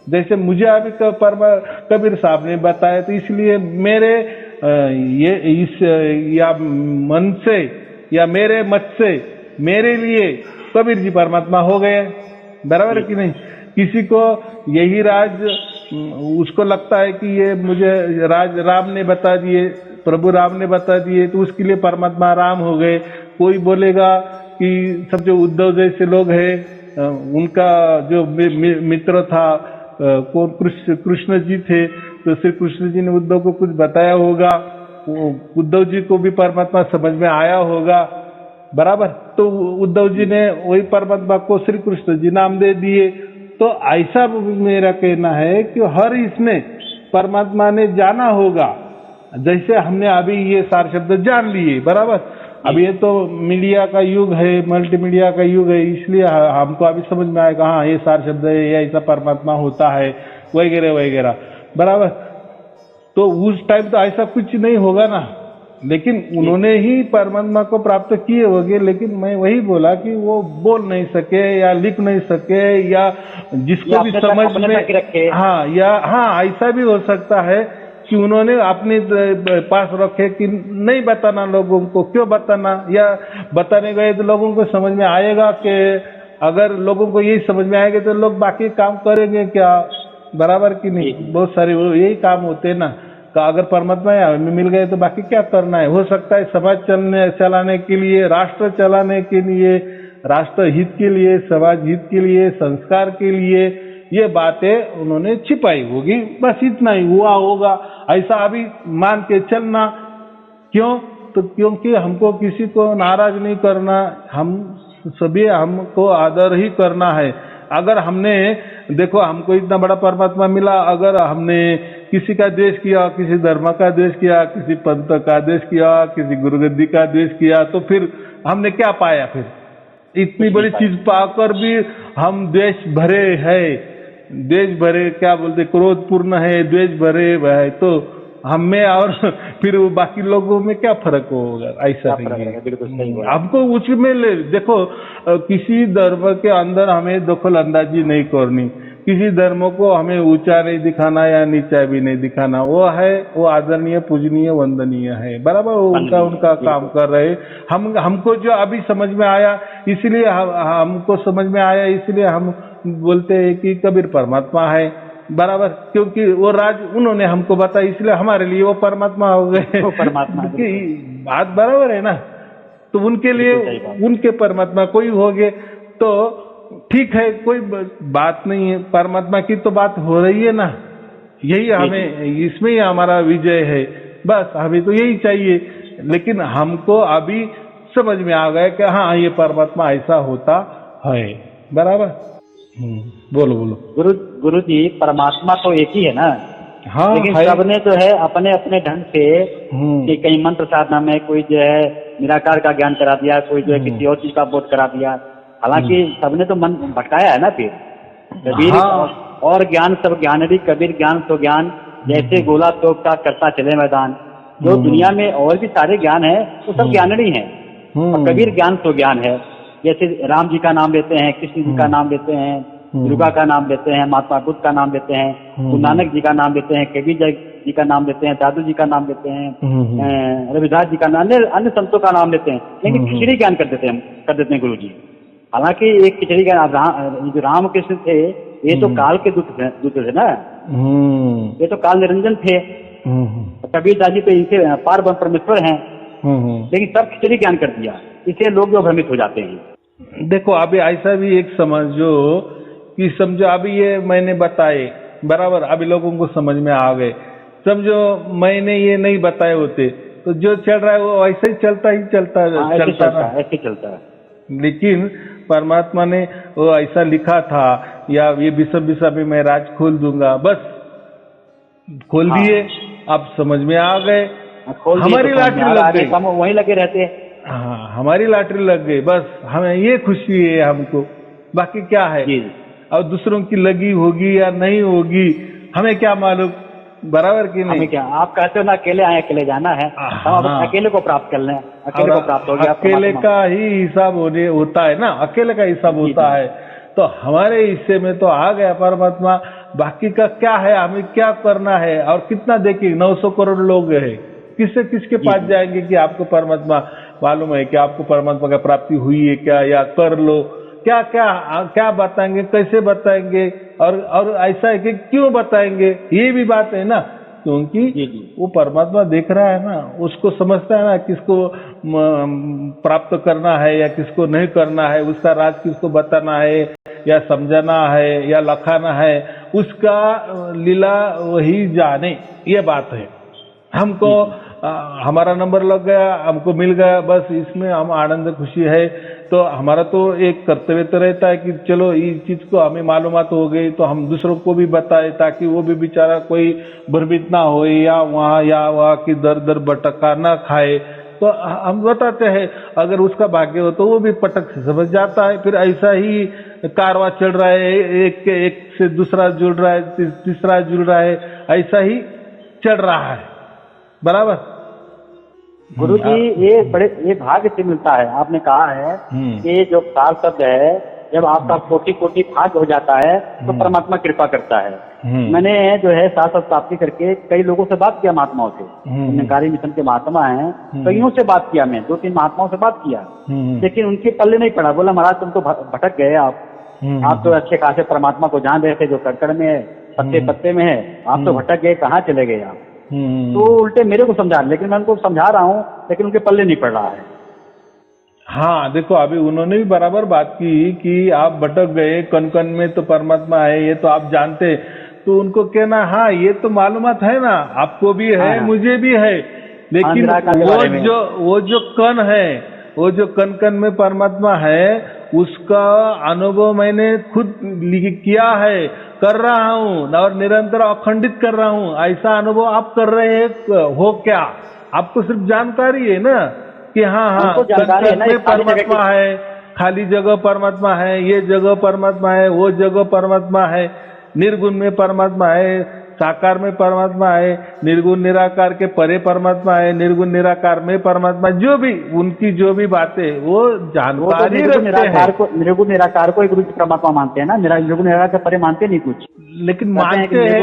जैसे मुझे अभी कबीर साहब ने बताया, तो इसलिए मेरे ये इस या मन से या मेरे मत से मेरे लिए कबीर जी परमात्मा हो गए, बराबर कि नहीं। किसी को यही राज उसको लगता है कि ये मुझे राज राम ने बता दिए, प्रभु राम ने बता दिए, तो उसके लिए परमात्मा राम हो गए। कोई बोलेगा कि सब जो उद्धव जैसे लोग हैं उनका जो मित्र था कौन, कृष्ण जी थे, तो श्री कृष्ण जी ने उद्धव को कुछ बताया होगा, उद्धव जी को भी परमात्मा समझ में आया होगा, बराबर। तो उद्धव जी ने वही परमात्मा को श्री कृष्ण जी नाम दे दिए। तो ऐसा मेरा कहना है कि हर इसने परमात्मा ने जाना होगा, जैसे हमने अभी ये सार शब्द जान लिए, बराबर। अब ये तो मीडिया का युग है, मल्टीमीडिया का युग है, इसलिए हमको अभी समझ में आएगा हाँ ये सार शब्द है, ये ऐसा परमात्मा होता है वगैरह वगैरह, बराबर। तो उस टाइम तो ऐसा कुछ नहीं होगा ना, लेकिन उन्होंने ही परमात्मा को प्राप्त किए होंगे। लेकिन मैं वही बोला कि वो बोल नहीं सके या लिख नहीं सके या जिसको भी समझ में हाँ ऐसा भी हो सकता है कि उन्होंने अपने पास रखे कि नहीं बताना लोगों को। क्यों बताना, या बताने गए तो लोगों को समझ में आएगा कि अगर लोगों को यही समझ में आएगा तो लोग बाकी काम करेंगे क्या, बराबर कि नहीं। बहुत सारे यही काम होते हैं ना, तो अगर परमात्मा हमें मिल गए तो बाकी क्या करना है। हो सकता है समाज चलाने के लिए, राष्ट्र चलाने के लिए, राष्ट्र हित के लिए, समाज हित के लिए, संस्कार के लिए ये बातें उन्होंने छिपाई होगी, बस इतना ही हुआ होगा। ऐसा अभी मान के चलना। क्यों, तो क्योंकि हमको किसी को नाराज नहीं करना, हम सभी हमको आदर ही करना है। अगर हमने देखो हमको इतना बड़ा परमात्मा मिला, अगर हमने किसी का द्वेष किया, किसी धर्म का द्वेष किया, किसी पंथ का द्वेष किया, किसी गुरुगद्दी का द्वेष किया, तो फिर हमने क्या पाया। फिर इतनी बड़ी चीज पाकर भी हम द्वेष भरे है, द्वेष भरे क्या बोलते, क्रोध पूर्ण है, द्वेष भरे है, तो हम में और फिर बाकी लोगों में क्या फर्क होगा। ऐसा नहीं है। हमको उसमें देखो किसी धर्म के अंदर हमें दखल अंदाजी नहीं करनी, किसी धर्म को हमें ऊंचा नहीं दिखाना या नीचा भी नहीं दिखाना। वो आदरणीय, पूजनीय, वंदनीय है, बराबर। वो उनका काम कर रहे। हमको जो अभी समझ में आया, इसलिए हमको समझ में आया, इसलिए हम बोलते हैं कि कबीर परमात्मा है, बराबर। क्योंकि वो राज उन्होंने हमको बताया, इसलिए हमारे लिए वो परमात्मा हो गए। परमात्मा की बात बराबर है ना। तो उनके लिए उनके परमात्मा कोई हो गए तो ठीक है, कोई बात नहीं है। परमात्मा की तो बात हो रही है ना, यही हमें, इसमें ही हमारा विजय है। बस हमें तो यही चाहिए। लेकिन हमको अभी समझ में आ गया कि हाँ ये परमात्मा ऐसा होता है, बराबर। बोलो गुरु जी, परमात्मा तो एक ही है ना। हाँ, लेकिन सबने जो है अपने अपने ढंग से कि कहीं मंत्र साधना में कोई जो है निराकार का ज्ञान करा दिया, कोई जो है किसी और चीज का बोध करा दिया। हालांकि सबने तो मन भटकाया है ना। फिर कबीर और ज्ञान सब ज्ञानरी, कबीर ज्ञान तो ज्ञान, जैसे गोला तोप का करता चले मैदान। जो दुनिया में और भी सारे ज्ञान है वो सब ज्ञानरी है, और कबीर ज्ञान तो ज्ञान है। जैसे राम जी का नाम लेते हैं, कृष्ण जी का नाम लेते हैं, दुर्गा का नाम लेते हैं, महात्मा बुद्ध का नाम लेते हैं, गुरु नानक जी का नाम लेते हैं, कबीर जी का नाम लेते हैं, दादू जी का नाम लेते हैं, रविदास जी का नाम, अन्य संतों का नाम लेते हैं। लेकिन खिचड़ी ज्ञान कर देते हैं गुरु जी। हालांकि एक खिचड़ी ज्ञान, जो राम कृष्ण थे ये तो काल के दूत थे ना, ये तो काल निरंजन थे। कबीर दास जी तो इनके पार ब्रह्म परमेश्वर हैं, लेकिन सब खिचड़ी ज्ञान कर दिया, इसलिए लोग जो भ्रमित हो जाते हैं। देखो अभी ऐसा भी एक समझो कि समझो अभी ये मैंने बताए, बराबर, अभी लोगों को समझ में आ गए। समझो मैंने ये नहीं बताए होते तो जो चल रहा है वो ऐसे ही चलता ऐसे चलता है। लेकिन परमात्मा ने वो ऐसा लिखा था, या ये विषम में मैं राज खोल दूंगा, बस खोल दिए। अब समझ में आ गए खोल दिए हमारी तो समझ लॉटरी में आ लग रहा है, गई। आगे हम वहीं लगे रहते हैं। हाँ, हमारी लॉटरी लग गई, बस हमें ये खुशी है हमको, बाकी क्या है। जी और दूसरों की लगी होगी या नहीं होगी हमें क्या मालूम, बराबर कि नहीं। हमें क्या, आप कहते हो ना अकेले आए अकेले जाना है, हम अब हाँ। अकेले को प्राप्त कर लें, अकेले और को प्राप्त हो गया अकेले परमात्मा। का ही हिसाब होता है ना, अकेले का हिसाब जी, होता जी। है। तो हमारे हिस्से में तो आ गया परमात्मा, बाकी का क्या है, हमें क्या करना है। और कितना देखिए 900 करोड़ लोग हैं, किससे किसके जी, पास जी। जाएंगे कि आपको परमात्मा मालूम है कि आपको परमात्मा का प्राप्ति हुई है क्या, या कर लो, क्या क्या क्या बताएंगे, कैसे बताएंगे, और ऐसा है कि क्यों बताएंगे, ये भी बात है ना। क्योंकि जी, जी। वो परमात्मा देख रहा है ना, उसको समझता है ना किसको प्राप्त करना है या किसको नहीं करना है, उसका राज किसको बताना है या समझाना है या लखाना है, उसका लीला वही जाने, ये बात है। हमको हमारा नंबर लग गया, हमको मिल गया, बस इसमें हम आनंद खुशी है। तो हमारा तो एक कर्तव्य तो रहता है कि चलो इस चीज को हमें मालूमात हो गई तो हम दूसरों को भी बताए, ताकि वो भी बेचारा कोई भ्रमित ना हो या वहाँ की दर दर भटका ना खाए। तो हम बताते हैं, अगर उसका भाग्य हो तो वो भी पटक से समझ जाता है। फिर ऐसा ही कारवां चल रहा है, एक से दूसरा जुड़ रहा है, तीसरा जुड़ रहा है, ऐसा ही चल रहा है, बराबर। गुरु जी ये भाग्य से मिलता है। आपने कहा है कि जो सार शब्द है, जब आपका कोटि कोटि भाग्य हो जाता है तो परमात्मा कृपा करता है। मैंने जो है सार शब्द प्राप्ति करके कई लोगों से बात किया, महात्माओं से, निरंकारी मिशन के महात्मा हैं, कईयों से बात किया, मैं 2-3 महात्माओं से बात किया, लेकिन उनके पल्ले नहीं पड़ा। बोला महाराज तुम तो भटक गए, आप तो अच्छे खासे परमात्मा को जान रहे थे, जो कड़कड़ में है, पत्ते पत्ते में है, आप तो भटक गए, कहाँ चले गए आप। तो उल्टे मेरे को समझा, लेकिन मैं उनको समझा रहा हूँ, लेकिन उनके पल्ले नहीं पड़ रहा है। हाँ देखो, अभी उन्होंने भी बराबर बात की कि आप भटक गए, कन कन में तो परमात्मा है, ये तो आप जानते। तो उनको कहना, हाँ ये तो मालूमात है ना, आपको भी है, हाँ। मुझे भी है, लेकिन वो जो कन है, वो जो कन कन में परमात्मा है, उसका अनुभव मैंने खुद किया है, कर रहा हूँ और निरंतर अखंडित कर रहा हूँ। ऐसा अनुभव आप कर रहे हो क्या? आपको सिर्फ जानकारी है ना कि हाँ कन कन में परमात्मा है, खाली जगह परमात्मा है, ये जगह परमात्मा है, वो जगह परमात्मा है, निर्गुण में परमात्मा है, साकार में परमात्मा है, निर्गुण निराकार के परे परमात्मा है, निर्गुण निराकार में परमात्मा, जो भी उनकी जो भी बातें वो जानकारी रखते हैं। निर्गुण निराकार को एक गुरु परमात्मा मानते हैं ना, निर्गुण निराकार के परे मानते नहीं कुछ, लेकिन मानते हैं,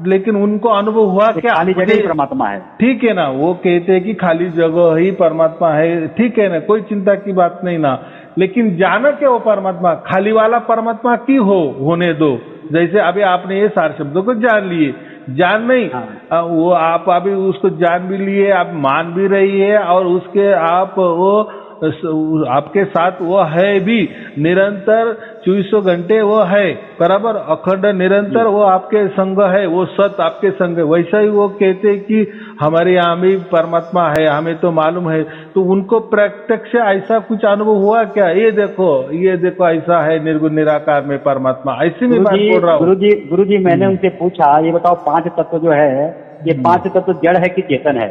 लेकिन उनको अनुभव हुआ क्या, खाली जगह ही परमात्मा है। ठीक है ना, वो कहते हैं कि खाली जगह ही परमात्मा है, ठीक है ना, कोई चिंता की बात नहीं ना, लेकिन जानो क्या वो परमात्मा, खाली वाला परमात्मा की होने दो। जैसे अभी आपने ये सारे शब्दों को जान लिए, जान नहीं, वो आप अभी उसको जान भी लिए, आप मान भी रही है, और उसके आप वो आपके साथ वो है भी, निरंतर 24 घंटे वो है, बराबर अखंड निरंतर वो आपके संग है, वो सत आपके संग है। वैसा ही वो कहते कि हमारे यहाँ भी परमात्मा है, हमें तो मालूम है। तो उनको प्रत्यक्ष ऐसा कुछ अनुभव हुआ क्या? ये देखो ऐसा है निर्गुण निराकार में परमात्मा, ऐसी में बात बोल रहा हूँ। गुरु जी मैंने उनसे पूछा, ये बताओ 5 तत्व जो है, ये 5 तत्व जड़ है कि चेतन है?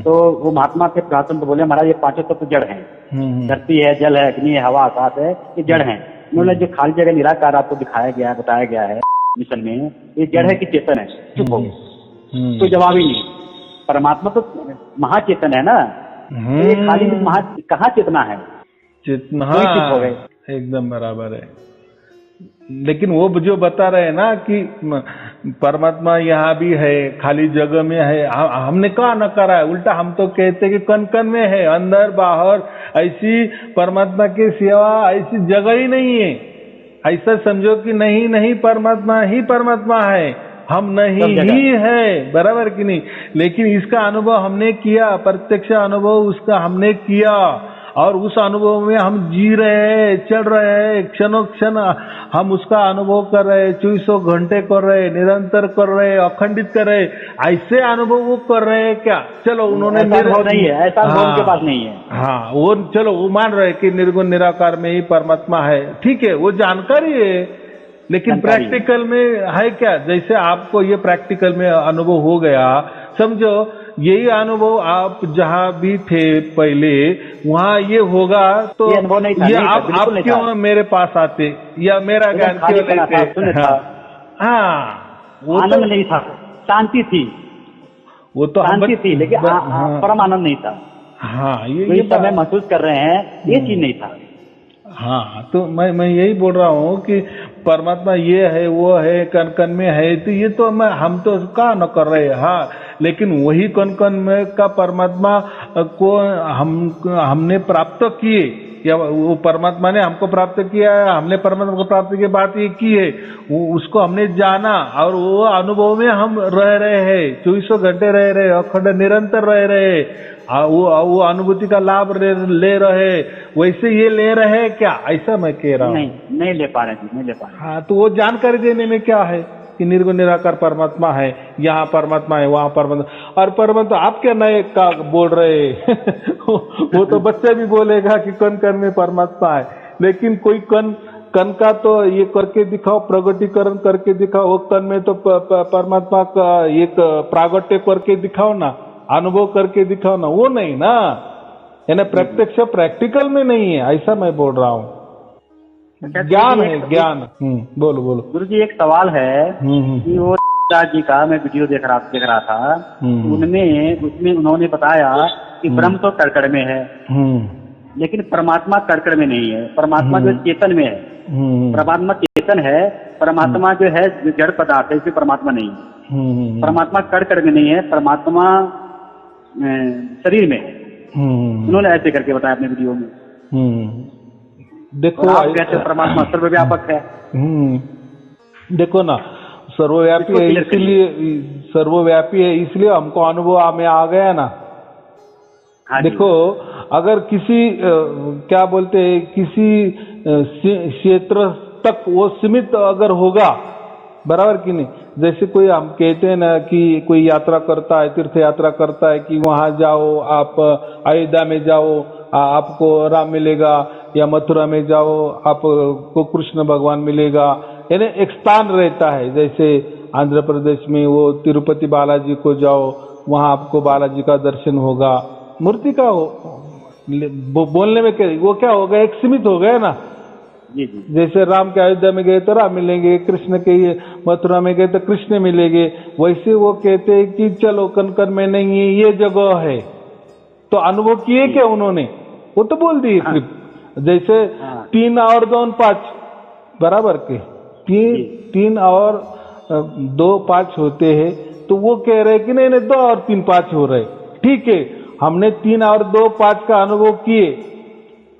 तो वो महात्मा के प्रार्थना तो बोले महाराज ये 5 तत्व जड़ हैं, धरती है, जल है, अग्नि है, हवा, आकाश है, ये जड़ हैं। उन्होंने जो खाली जगह निराकार आपको दिखाया गया है, बताया गया है मिशन में, ये जड़ है कि चेतन है? चुप हो गए, कोई जवाब ही नहीं। परमात्मा तो महाचेतन है ना, तो ये खाली कहाँ चेतना है? चेतना, चुप हो गए, एकदम बराबर है। लेकिन वो जो बता रहे हैं ना कि परमात्मा यहाँ भी है, खाली जगह में है, हमने कहा नकारा है, उल्टा हम तो कहते कि कन कन में है, अंदर बाहर, ऐसी परमात्मा की सेवा ऐसी जगह ही नहीं है। ऐसा समझो कि नहीं परमात्मा ही परमात्मा है, हम नहीं ही है, बराबर कि नहीं। लेकिन इसका अनुभव हमने किया, प्रत्यक्ष अनुभव उसका हमने किया, और उस अनुभव में हम जी रहे हैं, चल रहे हैं, क्षणों क्षण हम उसका अनुभव कर रहे हैं, 24 घंटे कर रहे हैं, निरंतर कर रहे हैं, अखंडित कर रहे हैं। ऐसे अनुभव वो कर रहे हैं क्या? चलो उन्होंने अनुभव नहीं है, ऐसा अनुभव उनके पास नहीं है। हाँ, वो चलो वो मान रहे कि निर्गुण निराकार में ही परमात्मा है, ठीक है, वो जानकारी है, लेकिन प्रैक्टिकल में है क्या? जैसे आपको ये प्रैक्टिकल में अनुभव हो गया, समझो यही अनुभव आप जहाँ भी थे पहले वहाँ ये होगा तो ये अनुभव नहीं था, ये नहीं था, आप बिल्कुल नहीं क्यों था। मेरे पास आते या मेरा ज्ञान क्यों खालीपना था, लेते? शून्य था, हाँ वो आनंद तो नहीं था, शांति थी, वो तो हम शांति थी, लेकिन हाँ परम आनंद नहीं था। हाँ जो इस समय महसूस कर रहे हैं ये चीज नहीं था। हाँ तो मैं यही बोल रहा हूँ कि परमात्मा ये है वो है कण कण में है, तो ये तो हम तो का न कर रहे हैं। हाँ लेकिन वही कण कण में का परमात्मा को हमने प्राप्त किए या वो परमात्मा ने हमको प्राप्त किया है, हमने परमात्मा को प्राप्त की बात ये की है, उसको हमने जाना और वो अनुभव में हम रह रहे हैं, 24 घंटे रह रहे, अखंड निरंतर रह रहे, वो अनुभूति का लाभ ले रहे, वैसे ये ले रहे क्या? ऐसा मैं कह रहा हूँ। नहीं ले पा रहे जी, नहीं ले पा रहे। हाँ तो वो जानकारी देने में क्या है कि निर्गुण निराकार परमात्मा है, यहाँ परमात्मा है वहाँ परमात्मा, और परमात्मा आप क्या नए का बोल रहे वो तो बच्चा भी बोलेगा कि कण कण में परमात्मा है, लेकिन कोई कण का तो ये करके दिखाओ, प्रगटीकरण करके दिखाओ, वो कण में तो परमात्मा का एक प्रागट्य करके दिखाओ ना, अनुभव करके दिखाओ ना, वो नहीं ना, यानी प्रत्यक्ष प्रैक्टिकल में नहीं है, ऐसा मैं बोल रहा हूँ। ज्ञान है ज्ञान। बोलो बोलो गुरु जी। एक सवाल है कि वो जी का मैं वीडियो देख रहा था, उसमें उन्होंने बताया कि ब्रह्म तो कड़कड़ में है, लेकिन परमात्मा कड़कड़ में नहीं है। परमात्मा जो चेतन में है, परमात्मा चेतन है, परमात्मा जो है जड़ पदार्थ है, इसमें परमात्मा नहीं है। परमात्मा कड़कड़ में नहीं है, परमात्मा शरीर में है। उन्होंने ऐसे करके बताया अपने वीडियो में। देखो आप कहते हैं परमात्मा सर्वव्यापक है। देखो ना, सर्वव्यापी है, इसलिए सर्वव्यापी है, इसलिए हमको अनुभव में आ गया ना। हाँ देखो अगर किसी क्या बोलते हैं, किसी क्षेत्र तक वो सीमित अगर होगा, बराबर कि नहीं, जैसे कोई हम कहते हैं ना कि कोई यात्रा करता है, तीर्थ यात्रा करता है कि वहां जाओ, आप अयोध्या में जाओ आपको राम मिलेगा, या मथुरा में जाओ आपको कृष्ण भगवान मिलेगा, यानी एक स्थान रहता है। जैसे आंध्र प्रदेश में वो तिरुपति बालाजी को जाओ, वहां आपको बालाजी का दर्शन होगा, मूर्ति का हो, बोलने में क्या वो क्या हो गया, एक सीमित हो गया ना। जी जी। जैसे राम के अयोध्या में गए तो राम मिलेंगे, कृष्ण के मथुरा में गए तो कृष्ण मिलेंगे, वैसे वो कहते हैं कि चलो कण कण में नहीं है, ये जगह है। तो अनुभव किए क्या उन्होंने? वो तो बोल दिए सिर्फ। जैसे 3 और 2 5 बराबर के 3 और 2 5 होते हैं, तो वो कह रहे कि नहीं 2 और 3 5 हो रहे। ठीक है, हमने 3 और 2 5 का अनुभव किए,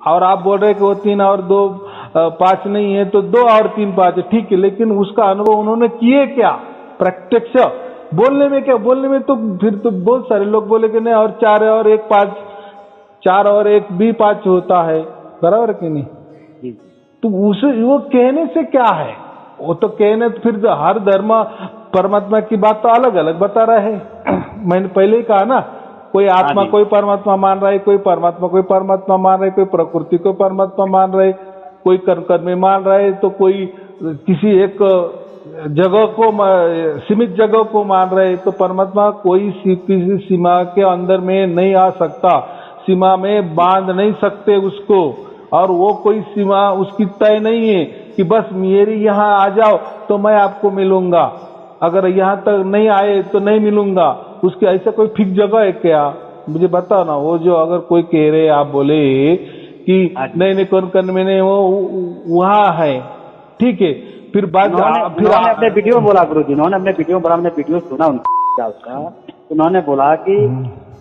और आप बोल रहे कि वो 3 और 2 5 नहीं है, तो 2 और 3 5 है। ठीक है, लेकिन उसका अनुभव उन्होंने किए क्या? प्रत्यक्ष। बोलने में क्या, बोलने में तो फिर तो बहुत सारे लोग बोले कि नहीं, और 4 और 1 5, 4 और 1 भी 5 होता है, बराबर कि नहीं? तो वो कहने से क्या है? वो तो कहने, फिर हर धर्म परमात्मा की बात तो अलग अलग बता रहा है। मैंने पहले ही कहा ना, कोई आत्मा कोई परमात्मा मान रहा है, कोई परमात्मा कोई परमात्मा मान रहा है, कोई प्रकृति को परमात्मा मान रहा है, कोई कर्म में मान रहा है, तो कोई किसी एक जगह को, सीमित जगह को मान रहे हैं। तो परमात्मा कोई किसी सीमा के अंदर में नहीं आ सकता, सीमा में बांध नहीं सकते उसको, और वो कोई सीमा उसकी तय नहीं है कि बस मेरी यहाँ आ जाओ तो मैं आपको मिलूंगा, अगर यहाँ तक नहीं आए तो नहीं मिलूंगा। उसकी ऐसा कोई फिक्स जगह है क्या? मुझे बताओ ना। वो जो अगर कोई कह रहे, आप बोले कि नहीं कौन कौन मैंने वो वहाँ है, ठीक है, फिर बात फिर अपने वीडियो बोला गुरु जी, उन्होंने अपने वीडियो बोला, हमने वीडियो सुना उसका, उन्होंने बोला कि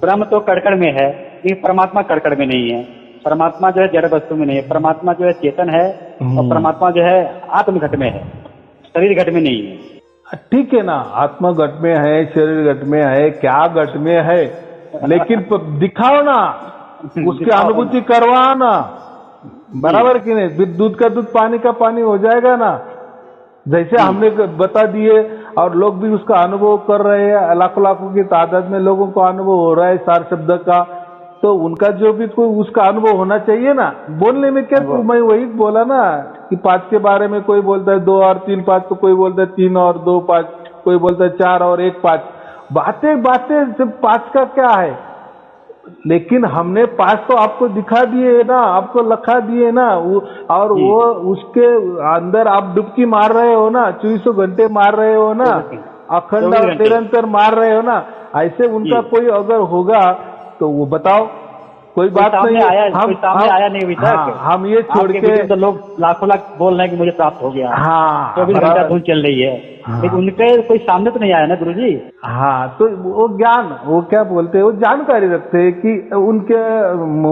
ब्रह्म तो कड़कड़ में है, लेकिन परमात्मा कड़कड़ में नहीं है। परमात्मा जो है जड़ वस्तु में नहीं है, परमात्मा जो है चेतन है, और परमात्मा जो है आत्म घट में है, शरीर घट में नहीं है। ठीक है ना, आत्मा घट में है, शरीर घट में है, क्या घट में है, लेकिन दिखाओ ना, उसकी अनुभूति करवाना, बराबर कि नहीं? दूध का दूध पानी का पानी हो जाएगा ना। जैसे हमने बता दिए और लोग भी उसका अनुभव कर रहे हैं, लाखों लाखों की तादाद में लोगों को अनुभव हो रहा है सार शब्द का, तो उनका जो भी कोई उसका अनुभव होना चाहिए ना। बोलने में क्या, मैं वही बोला ना कि 5 के बारे में कोई बोलता है 2 और 3 5, तो कोई बोलता है 3 और 2 5, कोई बोलता है 4 और 1 5। बातें बातें सिर्फ 5 का क्या है, लेकिन हमने 5 तो आपको दिखा दिए ना, आपको लखा दिए ना, और वो उसके अंदर आप डुबकी मार रहे हो ना, 24 घंटे मार रहे हो ना, अखंड और निरंतर मार रहे हो ना। ऐसे उनका कोई अगर होगा तो वो बताओ, कोई बात नहीं आया नहीं अभी तक। हम ये छोड़ के तो लोग लाखों लाख बोल रहे हैं कि मुझे प्राप्त हो गया। हाँ, 24 घंटा धूल चल रही है, लेकिन उनके कोई सामने तो नहीं आया ना गुरुजी। हाँ, तो वो ज्ञान, वो क्या बोलते हैं, वो जानकारी रखते हैं कि उनके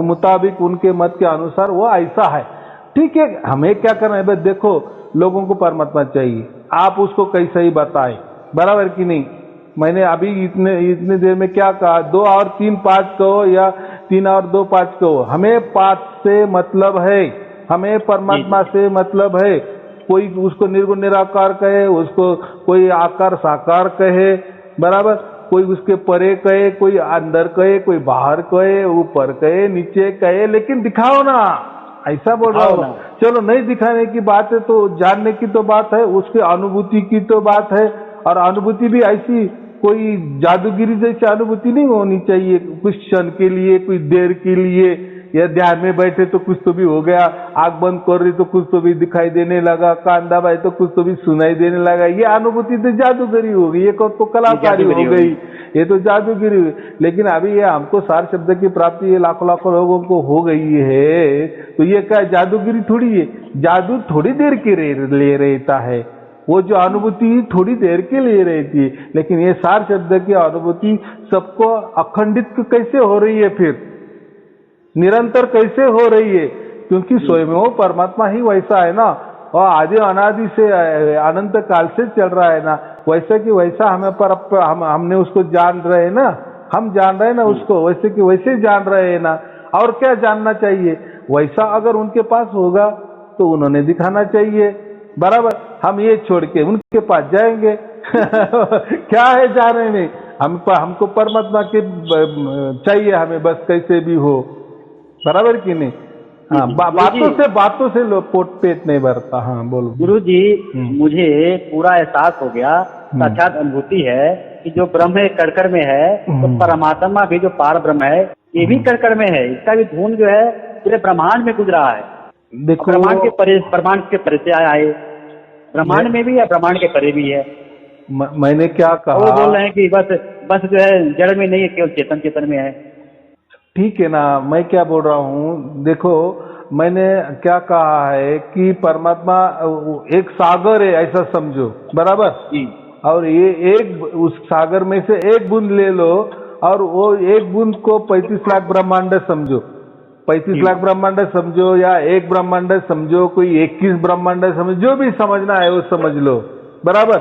मुताबिक, उनके मत के अनुसार वो ऐसा है। ठीक है, हमें क्या करना है, बस देखो लोगों को परमात्मा चाहिए, आप उसको कैसे ही बताए, बराबर कि नहीं। मैंने अभी इतने देर में क्या कहा, 2 और 3 5 कहो या 3 और 2 5 कहो, हमें 5 से मतलब है, हमें परमात्मा से मतलब है। कोई उसको निर्गुण निराकार कहे, उसको कोई आकार साकार कहे, बराबर, कोई उसके परे कहे, कोई अंदर कहे, कोई बाहर कहे, ऊपर कहे, नीचे कहे, लेकिन दिखाओ ना, ऐसा बोल रहा हूँ। चलो नहीं दिखाने की बात है तो जानने की तो बात है, उसकी अनुभूति की तो बात है, और अनुभूति भी ऐसी कोई जादूगिरी जैसी अनुभूति नहीं होनी चाहिए, कुछ क्षण के लिए, कुछ देर के लिए, या ध्यान में बैठे तो कुछ तो भी हो गया, आंख बंद कर रही तो कुछ तो भी दिखाई देने लगा, कान दबाए तो कुछ तो भी सुनाई देने लगा। ये अनुभूति तो जादूगरी हो गई, ये तो कलाकारी हो गई, ये तो जादूगिरी हुई। लेकिन अभी ये हमको सार शब्द की प्राप्ति ये लाखों लाखों लोगों को हो गई है, तो ये क्या जादूगिरी थोड़ी है। जादू थोड़ी देर के ले रहता है, वो जो अनुभूति थोड़ी देर के लिए रहती है, लेकिन ये सार शब्द की अनुभूति सबको अखंडित कैसे हो रही है, फिर निरंतर कैसे हो रही है, क्योंकि स्वयं वो परमात्मा ही वैसा है ना, और आदि अनादि से अनंत काल से चल रहा है ना, वैसा कि वैसा हमें पर हमने उसको जान रहे हैं ना, हम जान रहे हैं ना उसको, वैसे कि वैसे जान रहे हैं ना। और क्या जानना चाहिए, वैसा अगर उनके पास होगा तो उन्होंने दिखाना चाहिए, बराबर। हम ये छोड़ के उनके पास जाएंगे क्या है जाने में, हमको परमात्मा के चाहिए, हमें बस कैसे भी हो, बराबर कि नहीं। हाँ, बातों से लोग पेट नहीं भरता। हाँ बोलो गुरु जी। मुझे पूरा एहसास हो गया, साक्षात अनुभूति है कि जो ब्रह्म कड़कड़ में है, तो परमात्मा भी जो पार ब्रह्म है ये भी कड़कड़ में है, इसका भी धून जो है पूरे ब्रह्मांड में गुजरा है। देखो, ब्रह्मांड के परे से आया है, ब्रह्मांड में भी है, ब्रह्मांड के परे भी है। मैंने क्या कहा, वो बोल रहे हैं कि बस जो है जड़ में नहीं है, केवल चेतन में है। ठीक है ना, मैं क्या बोल रहा हूँ, देखो मैंने क्या कहा है कि परमात्मा एक सागर है, ऐसा समझो, बराबर। और ये एक, उस सागर में से एक बूंद ले लो, और वो एक बूंद को 35 लाख ब्रह्मांड समझो, 35 लाख ब्रह्मांड समझो, या एक ब्रह्मांड समझो, कोई 21 ब्रह्मांड समझो, जो भी समझना है वो समझ लो, बराबर।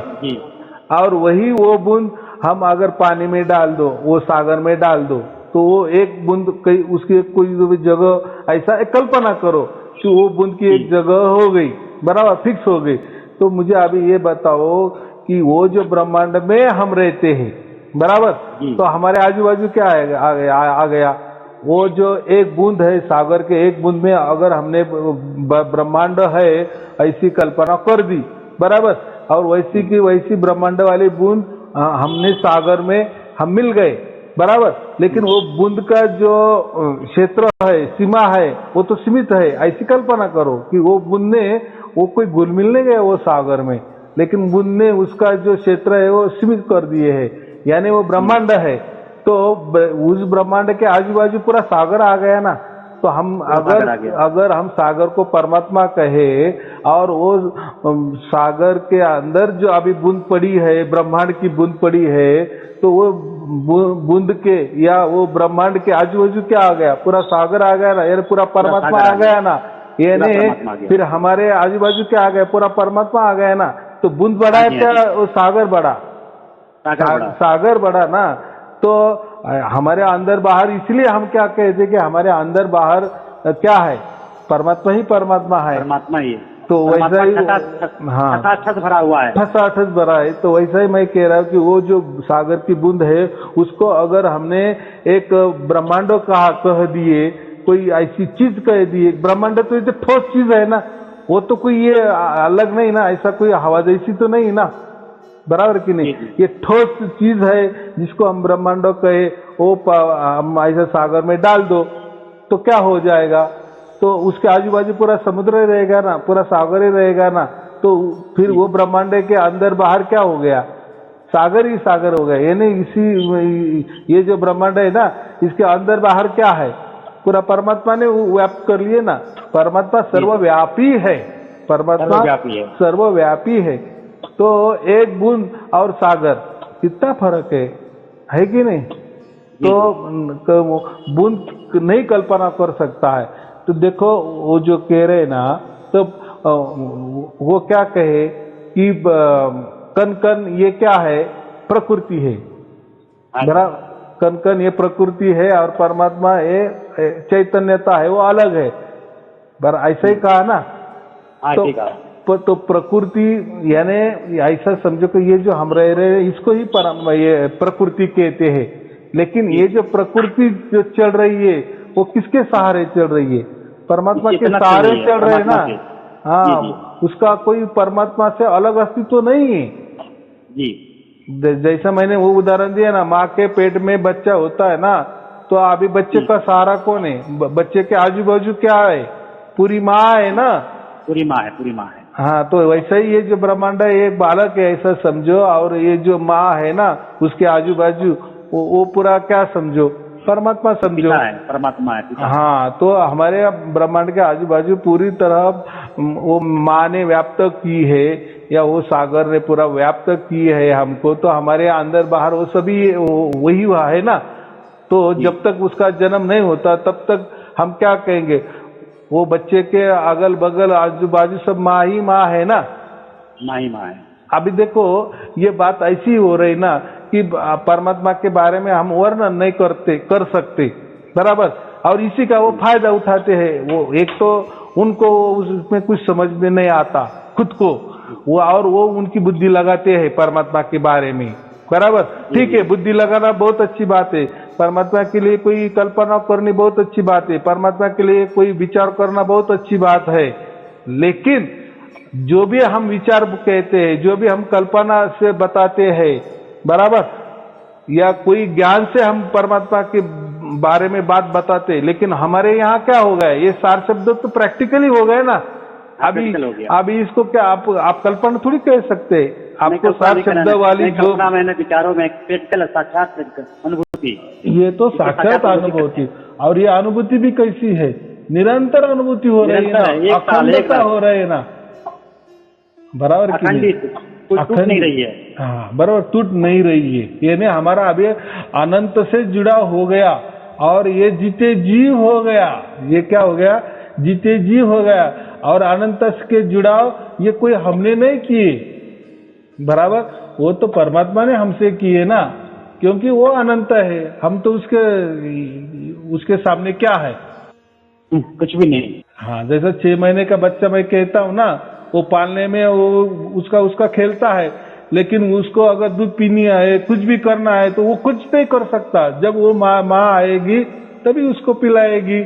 और वही वो बूंद हम अगर पानी में डाल दो, वो सागर में डाल दो, तो वो एक बूंद कहीं उसकी कोई जगह, ऐसा एक कल्पना करो कि वो बूंद की एक जगह हो गई, बराबर, फिक्स हो गई। तो मुझे अभी ये बताओ कि वो जो ब्रह्मांड में हम रहते हैं, बराबर, तो हमारे आजू बाजू क्या आ गया, वो जो एक बूंद है सागर के, एक बूंद में अगर हमने ब्रह्मांड है ऐसी कल्पना कर दी, बराबर, और वैसी की वैसी ब्रह्मांड वाली बूंद हमने सागर में हम मिल गए, बराबर। लेकिन वो बूंद का जो क्षेत्र है, सीमा है, वो तो सीमित है। ऐसी कल्पना करो कि वो बूंद ने, वो कोई घुल मिल नहीं गया वो सागर में, लेकिन बूंद ने उसका जो क्षेत्र है वो सीमित कर दिए है, यानी वो ब्रह्मांड है। तो उस ब्रह्मांड के आजू बाजू पूरा सागर आ गया ना। तो हम अगर हम सागर को परमात्मा कहे, और वो सागर के अंदर जो अभी बूंद पड़ी है, ब्रह्मांड की बूंद पड़ी है, तो वो बूंद के या वो ब्रह्मांड के आजू बाजू क्या आ गया, पूरा सागर आ गया ना, यानी पूरा परमात्मा आ गया ना, यानी फिर हमारे आजू बाजू क्या आ गया, पूरा परमात्मा आ गया ना। तो बूंद बड़ा है क्या, वो सागर बड़ा, सागर बड़ा ना। तो हमारे अंदर बाहर, इसलिए हम क्या कहते हैं कि हमारे अंदर बाहर क्या है, परमात्मा ही परमात्मा है, परमात्मा ही। तो वैसा ही, हाँ, ठस भरा हुआ है, ठस भरा है। तो वैसा ही मैं कह रहा हूँ कि वो जो सागर की बूंद है, उसको अगर हमने एक ब्रह्मांड कह दिए, कोई ऐसी चीज कह दिए, ब्रह्मांड तो ये ठोस चीज है ना, वो तो कोई ये अलग नहीं ना, ऐसा कोई हवा जैसी तो नहीं ना, बराबर कि नहीं? ये ठोस चीज है जिसको हम ब्रह्मांडो कहे, वो हम ऐसे सागर में डाल दो तो क्या हो जाएगा? तो उसके आजू बाजू पूरा समुद्र ही रहेगा ना, पूरा सागर ही रहेगा ना, तो फिर वो ब्रह्मांड के अंदर बाहर क्या हो गया? सागर ही सागर हो गया। ये नहीं इसी ये जो ब्रह्मांड है ना, इसके अंदर बाहर क्या है? पूरा परमात्मा ने व्याप्त कर लिए ना। परमात्मा सर्वव्यापी है, परमात्मा सर्वव्यापी है। तो एक बूंद और सागर कितना फर्क है कि नहीं? तो बूंद नहीं कल्पना कर सकता है। तो देखो वो जो कह रहे ना, तो वो क्या कहे कि कन कन ये क्या है? प्रकृति है, बराबर? कन कन ये प्रकृति है और परमात्मा ये चैतन्यता है, वो अलग है, बराबर? ऐसा ही कहा ना। तो प्रकृति यानी ऐसा समझो कि ये जो हम रह रहे हैं इसको ही ये प्रकृति कहते हैं। लेकिन ये जो प्रकृति जो चल रही है वो किसके सहारे चल रही है? परमात्मा के सहारे चल रहे हैं ना। हाँ, उसका कोई परमात्मा से अलग अस्तित्व नहीं है जी। जैसा मैंने वो उदाहरण दिया ना, माँ के पेट में बच्चा होता है ना, तो अभी बच्चे का सहारा कौन है? बच्चे के आजू बाजू क्या है? पूरी माँ है ना, पूरी माँ है। हाँ, तो वैसा ही ये जो ब्रह्मांड है एक बालक है ऐसा समझो, और ये जो माँ है ना उसके आजू बाजू वो पूरा क्या समझो? परमात्मा समझो, परमात्मा है। हाँ, तो हमारे ब्रह्मांड के आजू बाजू पूरी तरह वो माँ ने व्याप्त की है, या वो सागर ने पूरा व्याप्त की है हमको। तो हमारे अंदर बाहर वो सभी वही हुआ है ना। तो जब तक उसका जन्म नहीं होता तब तक हम क्या कहेंगे? वो बच्चे के अगल बगल आजू बाजू सब माँ ही माँ है ना, माँ ही माँ है। अभी देखो ये बात ऐसी हो रही ना कि परमात्मा के बारे में हम वर्णन नहीं कर सकते, बराबर? और इसी का वो फायदा उठाते हैं। वो एक तो उनको उसमें कुछ समझ में नहीं आता खुद को, वो उनकी बुद्धि लगाते हैं परमात्मा के बारे में, बराबर? ठीक है, बुद्धि लगाना बहुत अच्छी बात है, परमात्मा के लिए कोई कल्पना करनी बहुत अच्छी बात है, परमात्मा के लिए कोई विचार करना बहुत अच्छी बात है। लेकिन जो भी हम विचार कहते हैं, जो भी हम कल्पना से बताते हैं, बराबर, या कोई ज्ञान से हम परमात्मा के बारे में बात बताते हैं, लेकिन हमारे यहाँ क्या हो गया? ये सार शब्द तो प्रैक्टिकली हो गए ना। अभी इसको क्या आप कल्पना थोड़ी कह सकते? आपको सार शब्द वाली जो मैंने विचारों में प्रैक्टिकल साक्षात अनुभूति, ये तो साक्षात अनुभूति। और ये अनुभूति भी कैसी है? निरंतर अनुभूति हो रही है ना, अखंडता हो रही है ना, बराबर की नहीं? टूट नहीं रही है। हाँ, बराबर, टूट नहीं रही है। यानी हमारा अभी अनंत से जुड़ा हो गया और ये जीते जी हो गया। ये क्या हो गया? जीते जी हो गया। और अनंत के जुड़ाव ये कोई हमने नहीं किए, बराबर? वो तो परमात्मा ने हमसे किए ना, क्योंकि वो अनंत है। हम तो उसके सामने क्या है? कुछ भी नहीं। हाँ, जैसा 6 महीने का बच्चा मैं कहता हूँ ना, वो पालने में वो उसका खेलता है, लेकिन उसको अगर दूध पीनी है, कुछ भी करना है, तो वो कुछ नहीं कर सकता। जब वो माँ आएगी तभी उसको पिलाएगी,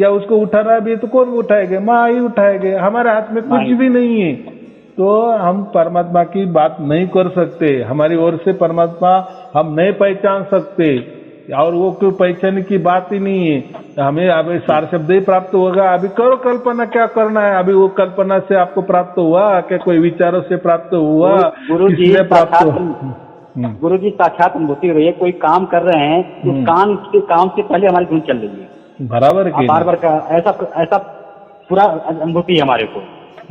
या उसको उठाना भी है तो कौन उठाएगा? माँ ही उठाएगी। हमारे हाथ में कुछ भी नहीं है। तो हम परमात्मा की बात नहीं कर सकते, हमारी ओर से परमात्मा हम नहीं पहचान सकते, और वो कोई पहचान की बात ही नहीं है। हमें अभी सार शब्द ही प्राप्त होगा। अभी करो कल्पना, क्या करना है? अभी वो कल्पना से आपको प्राप्त हुआ क्या? कोई विचारों से प्राप्त हुआ? गुरुजी प्राप्त हुआ? गुरुजी साक्षात अनुभूति हो रही है। कोई काम कर रहे हैं, उस काम से पहले हमारी धुन चल रही है, बराबर की बार का ऐसा पूरा अनुभूति है हमारे को।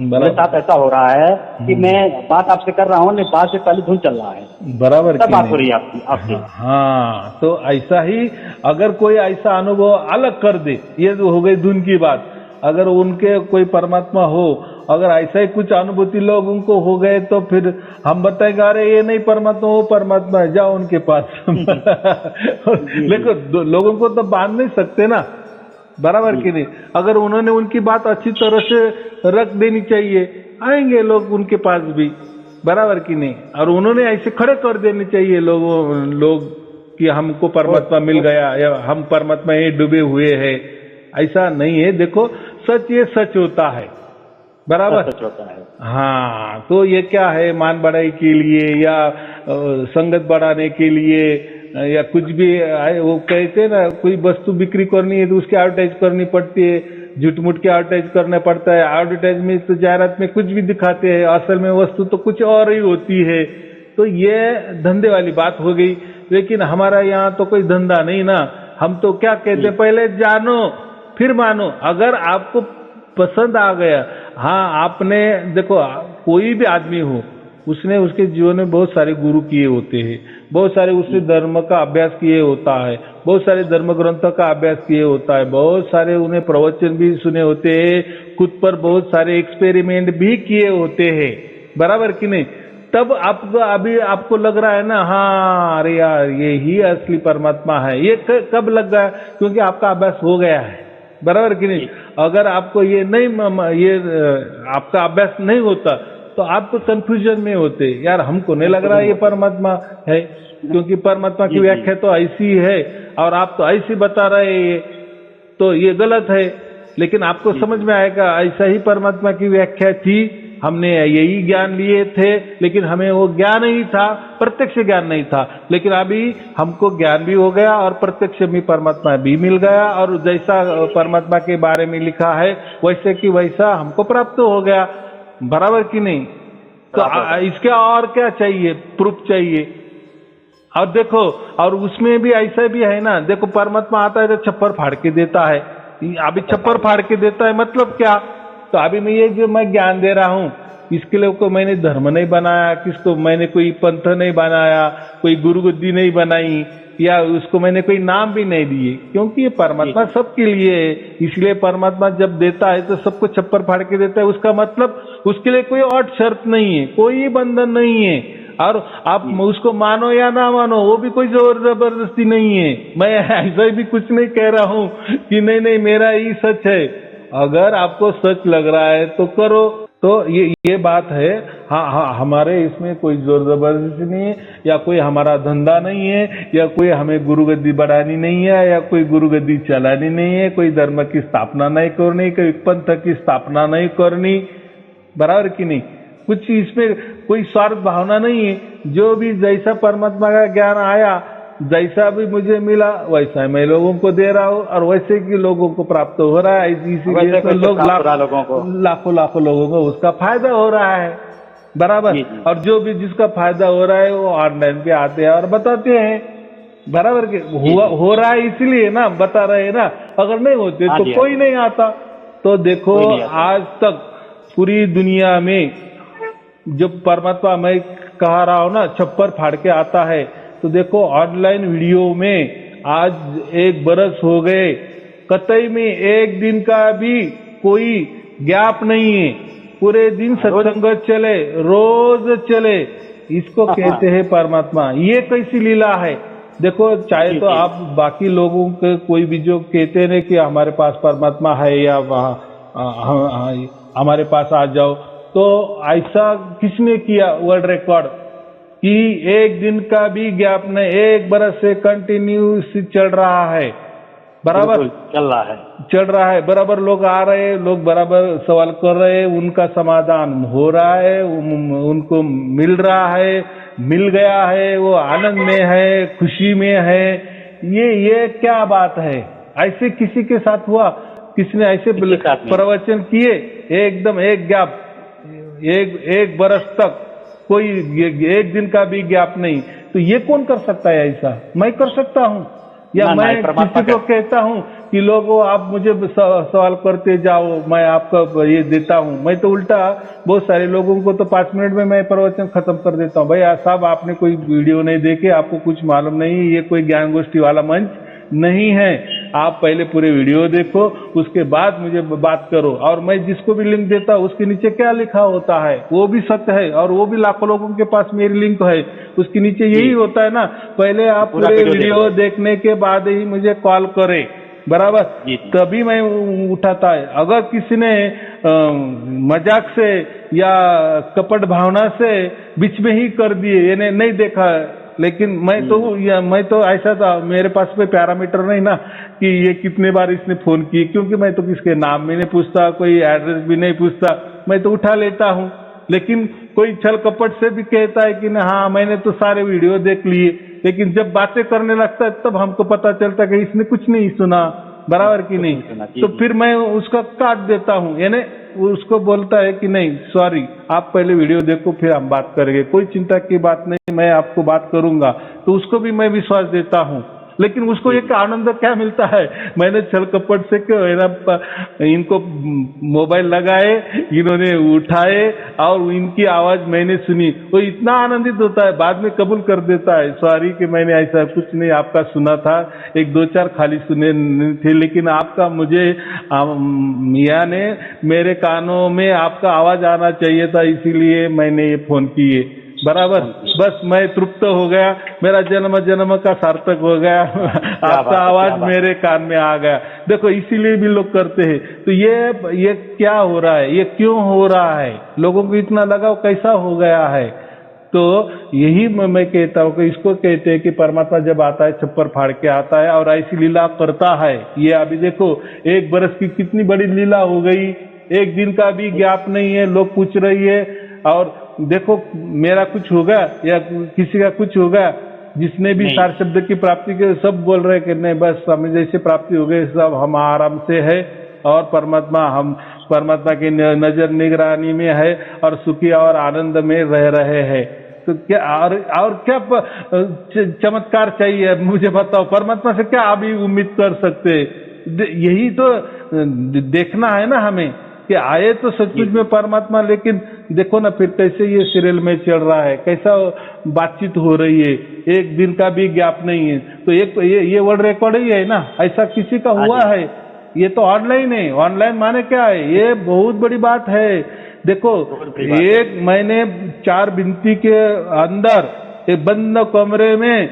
मेरे साथ ऐसा हो रहा है कि मैं बात आपसे कर रहा हूँ, बात से पहले धुन चल रहा है, बराबर की बात हो रही है आपकी। हाँ, तो ऐसा ही अगर कोई ऐसा अनुभव अलग कर दे, ये तो हो गई धुन की बात। अगर उनके कोई परमात्मा हो, अगर ऐसा ही कुछ अनुभूति लोगों को हो गए, तो फिर हम बताएंगे अरे ये नहीं परमात्मा, वो परमात्मा है, जाओ उनके पास। लेकिन लोगों को तो बांध नहीं सकते ना, बराबर की नहीं? अगर उन्होंने उनकी बात अच्छी तरह से रख देनी चाहिए, आएंगे लोग उनके पास भी, बराबर की नहीं? और उन्होंने ऐसे खड़े कर देने चाहिए लोग कि हमको परमात्मा मिल गया, या हम परमात्मा ही डूबे हुए हैं। ऐसा नहीं है। देखो, सच ये सच होता है, बराबर। सच होता है। हाँ, तो ये क्या है, मान बढ़ाई के लिए या संगत बढ़ाने के लिए या कुछ भी वो कहते हैं ना, कोई वस्तु बिक्री करनी है तो उसकी एडवर्टाइज करनी पड़ती है, झूठ मूठ के एडवर्टाइज करना पड़ता है। एडवर्टाइज में तो जाहिरात में कुछ भी दिखाते हैं, असल में वस्तु तो कुछ और ही होती है। तो ये धंधे वाली बात हो गई। लेकिन हमारा यहाँ तो कोई धंधा नहीं ना, हम तो क्या कहते हैं, पहले जानो फिर मानो। अगर आपको पसंद आ गया, हाँ आपने देखो कोई भी आदमी हो, उसने उसके जीवन में बहुत सारे गुरु किए होते हैं, बहुत सारे उसने धर्म का अभ्यास किए होता है, बहुत सारे धर्म ग्रंथों का अभ्यास किए होता है, बहुत सारे उन्हें प्रवचन भी सुने होते हैं, खुद पर बहुत सारे एक्सपेरिमेंट भी किए होते हैं, बराबर कि नहीं। तब आपको अभी आपको लग रहा है ना, हाँ अरे यार ये ही असली परमात्मा है। ये कब लग गया? क्योंकि आपका अभ्यास हो गया है, बराबर कि नहीं। अगर आपको ये नहीं ये आपका अभ्यास नहीं होता तो आप तो कंफ्यूजन में होते, यार हमको नहीं लग रहा ये परमात्मा है, क्योंकि परमात्मा की व्याख्या तो ऐसी है और आप तो ऐसी बता रहे हैं, तो ये गलत है। लेकिन आपको समझ में आएगा ऐसा ही परमात्मा की व्याख्या थी, हमने यही ज्ञान लिए थे, लेकिन हमें वो ज्ञान नहीं था, प्रत्यक्ष ज्ञान नहीं था। लेकिन अभी हमको ज्ञान भी हो गया और प्रत्यक्ष में परमात्मा भी मिल गया, और जैसा परमात्मा के बारे में लिखा है वैसे कि वैसा हमको प्राप्त हो गया, बराबर कि नहीं। तो इसके और क्या चाहिए, प्रूफ चाहिए। और देखो, और उसमें भी ऐसा भी है ना, देखो परमात्मा आता है तो छप्पर फाड़ के देता है। अभी छप्पर फाड़ के देता है मतलब क्या? तो अभी मैं ये जो मैं ज्ञान दे रहा हूँ, इसके लिए को मैंने धर्म नहीं बनाया, किसको मैंने कोई पंथ नहीं बनाया, कोई गुरु गद्दी नहीं बनाई, या उसको मैंने कोई नाम भी नहीं दिए, क्योंकि ये परमात्मा सबके लिए है। इसलिए परमात्मा जब देता है तो सबको छप्पर फाड़ के देता है। उसका मतलब उसके लिए कोई और शर्त नहीं है, कोई बंधन नहीं है, और आप उसको मानो या ना मानो वो भी कोई जोर जबरदस्ती नहीं है। मैं ऐसा भी कुछ नहीं कह रहा हूँ कि नहीं नहीं मेरा ही सच है। अगर आपको सच लग रहा है तो करो, तो ये बात है। हाँ, हमारे इसमें कोई जोर जबरदस्ती नहीं है, या कोई हमारा धंधा नहीं है, या कोई हमें गुरु गद्दी बढ़ानी नहीं है, या कोई गुरु गद्दी चलानी नहीं है, कोई धर्म की स्थापना नहीं करनी, कोई पंथ की स्थापना नहीं करनी, बराबर कि नहीं। कुछ इसमें कोई स्वार्थ भावना नहीं है। जो भी जैसा परमात्मा का ज्ञान आया, जैसा भी मुझे मिला वैसा मैं लोगों को दे रहा हूँ, और वैसे कि लोगों को प्राप्त हो रहा है। इसीलिए तो लोग लाखों लोगों को उसका फायदा हो रहा है, बराबर। और जो भी जिसका फायदा हो रहा है वो ऑनलाइन पे आते हैं और बताते हैं, बराबर के हो रहा है इसलिए ना बता रहे हैं ना। अगर नहीं होते तो कोई नहीं आता। तो देखो आज तक पूरी दुनिया में जब परमात्मा मैं कह रहा हूँ ना छप्पर फाड़ के आता है, तो देखो ऑनलाइन वीडियो में आज 1 बरस हो गए, कतई में एक दिन का भी कोई गैप नहीं है। पूरे दिन सत्संग चले, रोज चले, इसको कहते हैं परमात्मा। ये कैसी लीला है। देखो चाहे तो आप बाकी लोगों के कोई भी जो कहते हैं कि हमारे पास परमात्मा है या हमारे पास आ जाओ, तो ऐसा किसने किया वर्ल्ड रिकॉर्ड कि एक दिन का भी गैप नहीं, 1 बरस से कंटिन्यूस चल रहा है, बराबर चल रहा है। बराबर लोग आ रहे हैं, लोग बराबर सवाल कर रहे हैं, उनका समाधान हो रहा है, उनको मिल रहा है, मिल गया है, वो आनंद में है, खुशी में है। ये क्या बात है? ऐसे किसी के साथ हुआ? किसने ऐसे प्रवचन किए एकदम एक गैप, एक बरस तक कोई एक दिन का भी गैप नहीं? तो ये कौन कर सकता है? ऐसा मैं कर सकता हूँ? या मैं किसी को कहता हूँ कि लोगों आप मुझे सवाल करते जाओ, मैं आपका ये देता हूँ? मैं तो उल्टा बहुत सारे लोगों को तो 5 मिनट में मैं प्रवचन खत्म कर देता हूँ। भाई साहब आपने कोई वीडियो नहीं देखे, आपको कुछ मालूम नहीं, ये कोई ज्ञान गोष्ठी वाला मंच नहीं है। आप पहले पूरे वीडियो देखो, उसके बाद मुझे बात करो। और मैं जिसको भी लिंक देता हूँ उसके नीचे क्या लिखा होता है वो भी सत्य है, और वो भी लाखों लोगों के पास मेरी लिंक है, उसके नीचे यही होता है ना। पहले आप पूरे वीडियो देखने के बाद ही मुझे कॉल करें, बराबर, तभी मैं उठाता है। अगर किसी ने मजाक से या कपट भावना से बीच में ही कर दिए, ये नहीं देखा, लेकिन मैं तो ऐसा था, मेरे पास कोई पैरामीटर नहीं ना कि ये कितने बार इसने फोन किए, क्योंकि मैं तो किसके नाम भी नहीं पूछता, कोई एड्रेस भी नहीं पूछता, मैं तो उठा लेता हूँ। लेकिन कोई छल कपट से भी कहता है कि ना हाँ मैंने तो सारे वीडियो देख लिए, लेकिन जब बातें करने लगता है तब हमको पता चलता है कि इसने कुछ नहीं सुना, बराबर कि नहीं। तो फिर मैं उसका काट देता हूँ, यानी उसको बोलता है कि नहीं सॉरी, आप पहले वीडियो देखो फिर हम बात करेंगे, कोई चिंता की बात नहीं, मैं आपको बात करूंगा। तो उसको भी मैं विश्वास देता हूँ। लेकिन उसको एक आनंद क्या मिलता है, मैंने छल कपट से क्यों है ना इनको मोबाइल लगाए, इन्होंने उठाए और इनकी आवाज मैंने सुनी, वो इतना आनंदित होता है, बाद में कबूल कर देता है सॉरी कि मैंने ऐसा कुछ नहीं आपका सुना था, एक दो चार खाली सुने थे, लेकिन आपका मुझे मियाँ ने मेरे कानों में आपका आवाज आना चाहिए था, इसीलिए मैंने ये फोन किए, बराबर। बस मैं तृप्त हो गया, मेरा जन्म जन्म का सार्थक हो गया, आपका आवाज मेरे कान में आ गया। देखो इसीलिए भी लोग करते हैं। तो ये क्या हो रहा है, ये क्यों हो रहा है, लोगों को इतना लगाव कैसा हो गया है? तो यही मैं कहता हूँ कि इसको कहते हैं कि परमात्मा जब आता है छप्पर फाड़ के आता है और ऐसी लीला करता है। ये अभी देखो 1 बरस की कितनी बड़ी लीला हो गई, 1 दिन का भी गैप नहीं है, लोग पूछ रही है। और देखो मेरा कुछ होगा या किसी का कुछ होगा, जिसने भी सार शब्द की प्राप्ति के सब बोल रहे कि नहीं बस हमें जैसे प्राप्ति हो गई, सब हम आराम से है और परमात्मा की नजर निगरानी में है और सुखी और आनंद में रह रहे हैं। तो क्या और क्या चमत्कार चाहिए मुझे बताओ, परमात्मा से क्या अभी उम्मीद कर सकते? यही तो देखना है ना हमें कि आए तो सचमुच में परमात्मा, लेकिन देखो ना फिर कैसे ये सीरियल में चल रहा है, कैसा बातचीत हो रही है, 1 दिन का भी गैप नहीं है। तो ये वर्ल्ड रिकॉर्ड ही है ना, ऐसा किसी का हुआ है? ये तो ऑनलाइन है, ऑनलाइन माने क्या है, ये बहुत बड़ी बात है। देखो एक महीने 4 भिंती के अंदर एक बंद कमरे में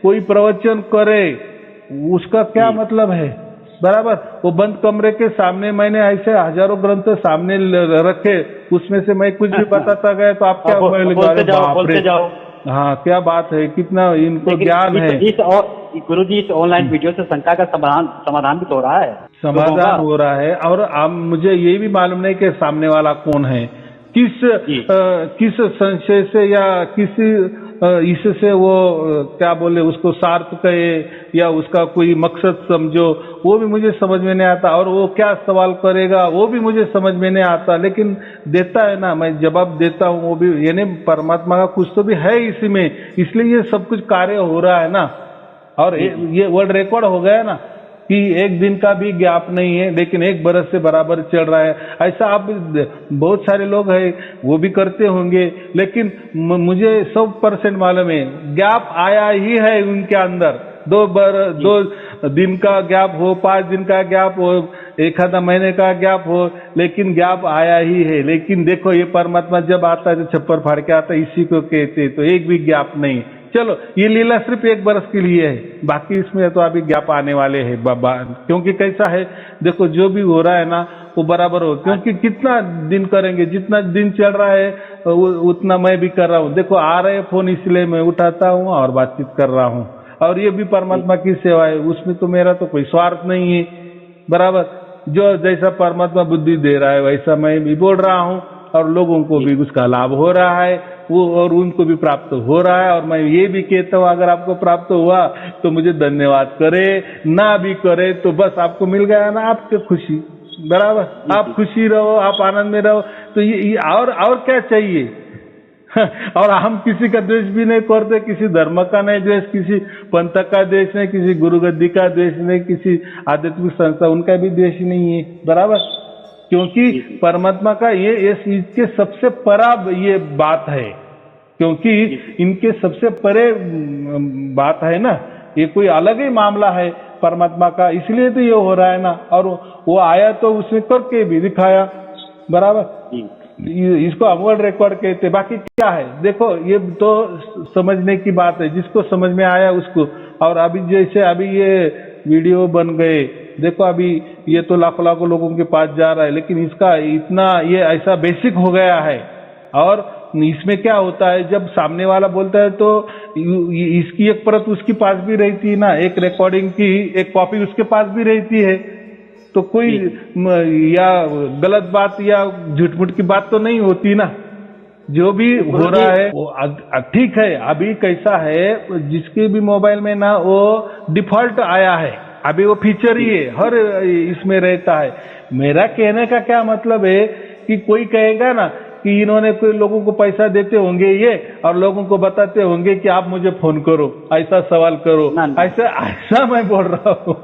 कोई प्रवचन करे, उसका क्या मतलब है, बराबर। वो बंद कमरे के सामने मैंने ऐसे हजारों ग्रंथ सामने रखे, उसमें से मैं कुछ भी बताता गया तो आप क्या बोलते जाओ। हाँ क्या बात है, कितना इनको ज्ञान है। गुरु जी इस ऑनलाइन वीडियो से शंका का समाधान भी तो हो रहा है, समाधान हो रहा है। और अब मुझे ये भी मालूम नहीं कि सामने वाला कौन है, किस संशय से या किसी इससे वो क्या बोले उसको सार्थ कहे या उसका कोई मकसद समझो, वो भी मुझे समझ में नहीं आता। और वो क्या सवाल करेगा वो भी मुझे समझ में नहीं आता, लेकिन देता है ना, मैं जवाब देता हूँ, वो भी यानी परमात्मा का कुछ तो भी है इसी में, इसलिए ये सब कुछ कार्य हो रहा है ना। और ये वर्ल्ड रिकॉर्ड हो गया ना कि 1 दिन का भी गैप नहीं है, लेकिन 1 बरस से बराबर चल रहा है। ऐसा आप बहुत सारे लोग हैं वो भी करते होंगे, लेकिन मुझे 100% मालूम है गैप आया ही है उनके अंदर। 2 दिन का गैप हो, 5 दिन का गैप हो, 1 आधा महीने का गैप हो, लेकिन गैप आया ही है। लेकिन देखो ये परमात्मा जब आता है तो छप्पर फाड़ के आता है, इसी को कहते। तो एक भी गैप नहीं। चलो ये लीला सिर्फ 1 बरस के लिए है, बाकी इसमें तो अभी गैप आने वाले हैं बाबा। क्योंकि कैसा है देखो, जो भी हो रहा है ना वो बराबर हो, क्योंकि कितना दिन करेंगे, जितना दिन चल रहा है उतना मैं भी कर रहा हूँ। देखो आ रहे फोन, इसलिए मैं उठाता हूँ और बातचीत कर रहा हूँ, और ये भी परमात्मा की सेवा है, उसमें तो मेरा तो कोई स्वार्थ नहीं है, बराबर। जो जैसा परमात्मा बुद्धि दे रहा है वैसा मैं भी बोल रहा हूँ, और लोगों को भी उसका लाभ हो रहा है वो, और उनको भी प्राप्त हो रहा है। और मैं ये भी कहता हूँ अगर आपको प्राप्त हुआ तो मुझे धन्यवाद करे, ना भी करे तो बस आपको मिल गया ना आपकी खुशी, बराबर। आप खुशी रहो, आप आनंद में रहो, तो ये और क्या चाहिए। और हम किसी का द्वेष भी नहीं करते, किसी धर्म का नहीं द्वेष, किसी पंथ का द्वेष नहीं, किसी गुरु गद्दी का द्वेष नहीं, किसी आध्यात्मिक संस्था उनका भी द्वेष नहीं है, बराबर। क्योंकि परमात्मा का ये इसके सबसे परा ये बात है, क्योंकि इनके सबसे परे बात है ना, ये कोई अलग ही मामला है परमात्मा का, इसलिए तो ये हो रहा है ना। और वो आया तो उसने करके भी दिखाया, बराबर। इसको हम वर्ल्ड रिकॉर्ड कहते। बाकी क्या है देखो, ये तो समझने की बात है, जिसको समझ में आया उसको। और अभी जैसे अभी ये वीडियो बन गए, देखो अभी ये तो लाखों लाखों लोगों के पास जा रहा है, लेकिन इसका इतना ये ऐसा बेसिक हो गया है। और इसमें क्या होता है, जब सामने वाला बोलता है तो इसकी एक परत उसके पास भी रहती है ना, एक रिकॉर्डिंग की एक कॉपी उसके पास भी रहती है, तो कोई या गलत बात या झूठ-मूठ की बात तो नहीं होती ना। जो भी हो रहा है वो ठीक है। अभी कैसा है, जिसके भी मोबाइल में ना वो डिफॉल्ट आया है, अभी वो फीचर ही है, हर इसमें रहता है। मेरा कहने का क्या मतलब है कि कोई कहेगा ना कि इन्होंने कोई लोगों को पैसा देते होंगे ये, और लोगों को बताते होंगे कि आप मुझे फोन करो, ऐसा सवाल करो, ऐसा मैं बोल रहा हूँ।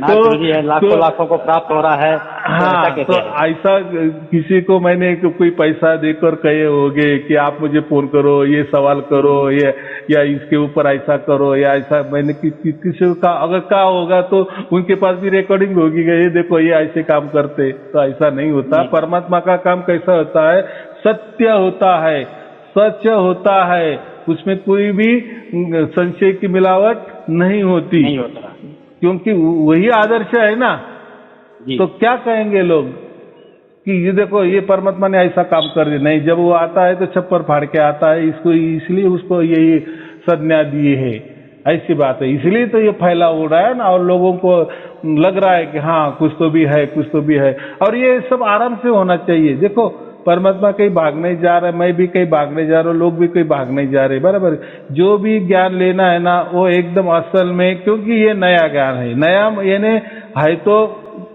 तो लाखों को प्राप्त हो रहा है। हाँ, तो ऐसा किसी को मैंने कोई पैसा देकर कहे होंगे कि आप मुझे फोन करो, ये सवाल करो, ये या इसके ऊपर ऐसा करो या ऐसा, मैंने किसी का अगर कहा होगा तो उनके पास भी रिकॉर्डिंग होगी, ये देखो ये ऐसे काम करते। तो ऐसा नहीं होता। परमात्मा का काम कैसा होता है, सत्य होता है, सच होता है, उसमें कोई भी संशय की मिलावट नहीं होती, नहीं होता, क्योंकि वही आदर्श है ना। तो क्या कहेंगे लोग कि ये देखो ये परमात्मा ने ऐसा काम कर दिया। नहीं, जब वो आता है तो छप्पर फाड़ के आता है, इसको इसलिए उसको यही संज्ञा दिए है, ऐसी बात है। इसलिए तो ये फैला हो रहा है ना, और लोगों को लग रहा है कि हाँ कुछ तो भी है, कुछ तो भी है। और ये सब आराम से होना चाहिए। देखो परमात्मा कहीं भागने जा रहा है, मैं भी कहीं भागने जा रहा हूँ, लोग भी कहीं भागने जा रहे, बराबर। जो भी ज्ञान लेना है ना वो एकदम असल में, क्योंकि ये नया ज्ञान है, नया यानी है तो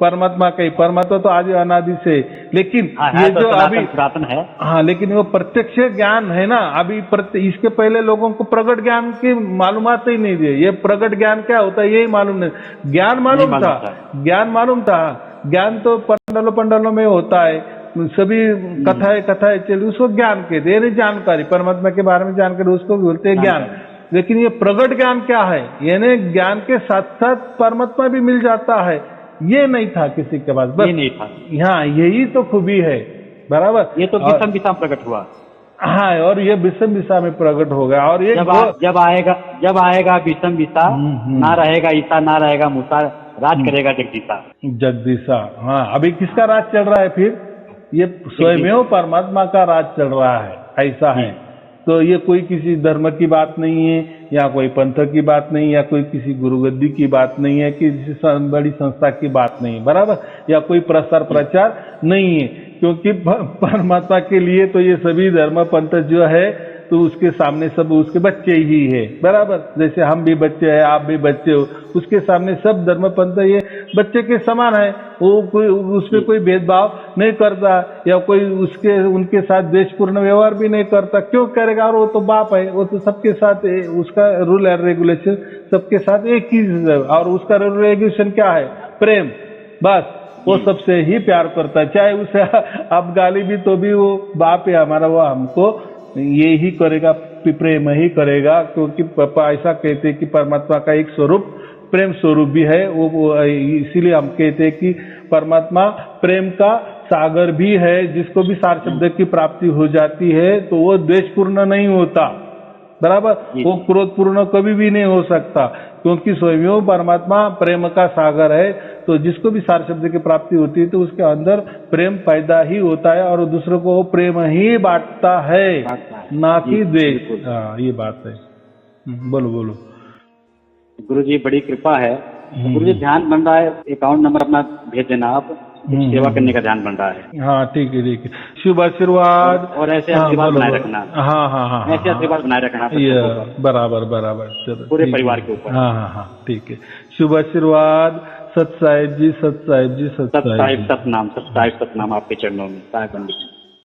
परमात्मा का ही, परमात्मा तो आज अनादि से, लेकिन ये जो अभी पुरातन है, हाँ, लेकिन वो प्रत्यक्ष ज्ञान है ना। अभी इसके पहले लोगों को प्रगट ज्ञान की मालूमात ही नहीं दी। ये प्रगट ज्ञान क्या होता है यही मालूम नहीं। ज्ञान मालूम था, ज्ञान मालूम था, ज्ञान तो पंडालों में होता है, सभी कथाएं चली, उसको ज्ञान कहते हैं, जानकारी, परमात्मा के बारे में जानकारी, उसको बोलते हैं ज्ञान। लेकिन ये प्रगट ज्ञान क्या है, यानी ज्ञान के साथ साथ परमात्मा भी मिल जाता है, ये नहीं था किसी के पास, बस ये नहीं था। हाँ, यही तो खूबी है, बराबर। ये तो विषम दिशा प्रकट हुआ। हाँ, और ये विषम दिशा में प्रकट हो गया। और ये जब आएगा विषम दिशा, ना रहेगा ईसा, ना रहेगा मूसा, राज करेगा जगदीशा। हाँ, अभी किसका राज चल रहा है फिर? ये स्वयं परमात्मा का राज चल रहा है, ऐसा है। तो ये कोई किसी धर्म की बात नहीं है, या कोई पंथ की बात नहीं, या कोई किसी गुरुगद्दी की बात नहीं है, किसी बड़ी संस्था की बात नहीं है, बराबर, या कोई प्रसार प्रचार नहीं है। क्योंकि परमात्मा के लिए तो ये सभी धर्म पंथ जो है तो उसके सामने सब उसके बच्चे ही है, बराबर। जैसे हम भी बच्चे हैं, आप भी बच्चे हो, उसके सामने सब धर्म पंथ ये बच्चे के समान है। वो कोई उसमें कोई भेदभाव नहीं करता, या कोई उनके साथ द्वेषपूर्ण व्यवहार भी नहीं करता। क्यों करेगा? और वो तो बाप है, वो तो सबके साथ उसका रूल एंड रेगुलेशन सबके साथ एक ही है। और उसका रूल रेगुलेशन क्या है? प्रेम, बस। वो सबसे ही प्यार करता है, चाहे उसे आप गाली भी तो भी वो बाप है हमारा, वो हमको ये ही करेगा, प्रेम ही करेगा। क्योंकि पापा ऐसा कहते हैं कि परमात्मा का एक स्वरूप प्रेम स्वरूप भी है। वो इसीलिए हम कहते हैं कि परमात्मा प्रेम का सागर भी है। जिसको भी सार शब्द की प्राप्ति हो जाती है तो वो द्वेषपूर्ण नहीं होता, बराबर। वो क्रोधपूर्ण कभी भी नहीं हो सकता, क्योंकि स्वयं परमात्मा प्रेम का सागर है। तो जिसको भी सार शब्द की प्राप्ति होती है तो उसके अंदर प्रेम पैदा ही होता है, और दूसरों को वो प्रेम ही बांटता है, ना कि द्वेष। हाँ, ये बात है। बोलो। गुरुजी बड़ी कृपा है। गुरुजी ध्यान बन रहा है, अकाउंट नंबर अपना भेज देना, आप सेवा करने का ध्यान बन रहा है। हाँ, ठीक है। शुभ आशीर्वाद, और ऐसे आशीर्वाद बनाए रखना। हाँ, ऐसे आशीर्वाद बनाए रखना बराबर। चलो, पूरे परिवार के ऊपर। हाँ, ठीक है। शुभ आशीर्वाद। सत साहिब जी, सत साहिब जी, सत साहिब, सतनाम आपके चरणों में। साहिब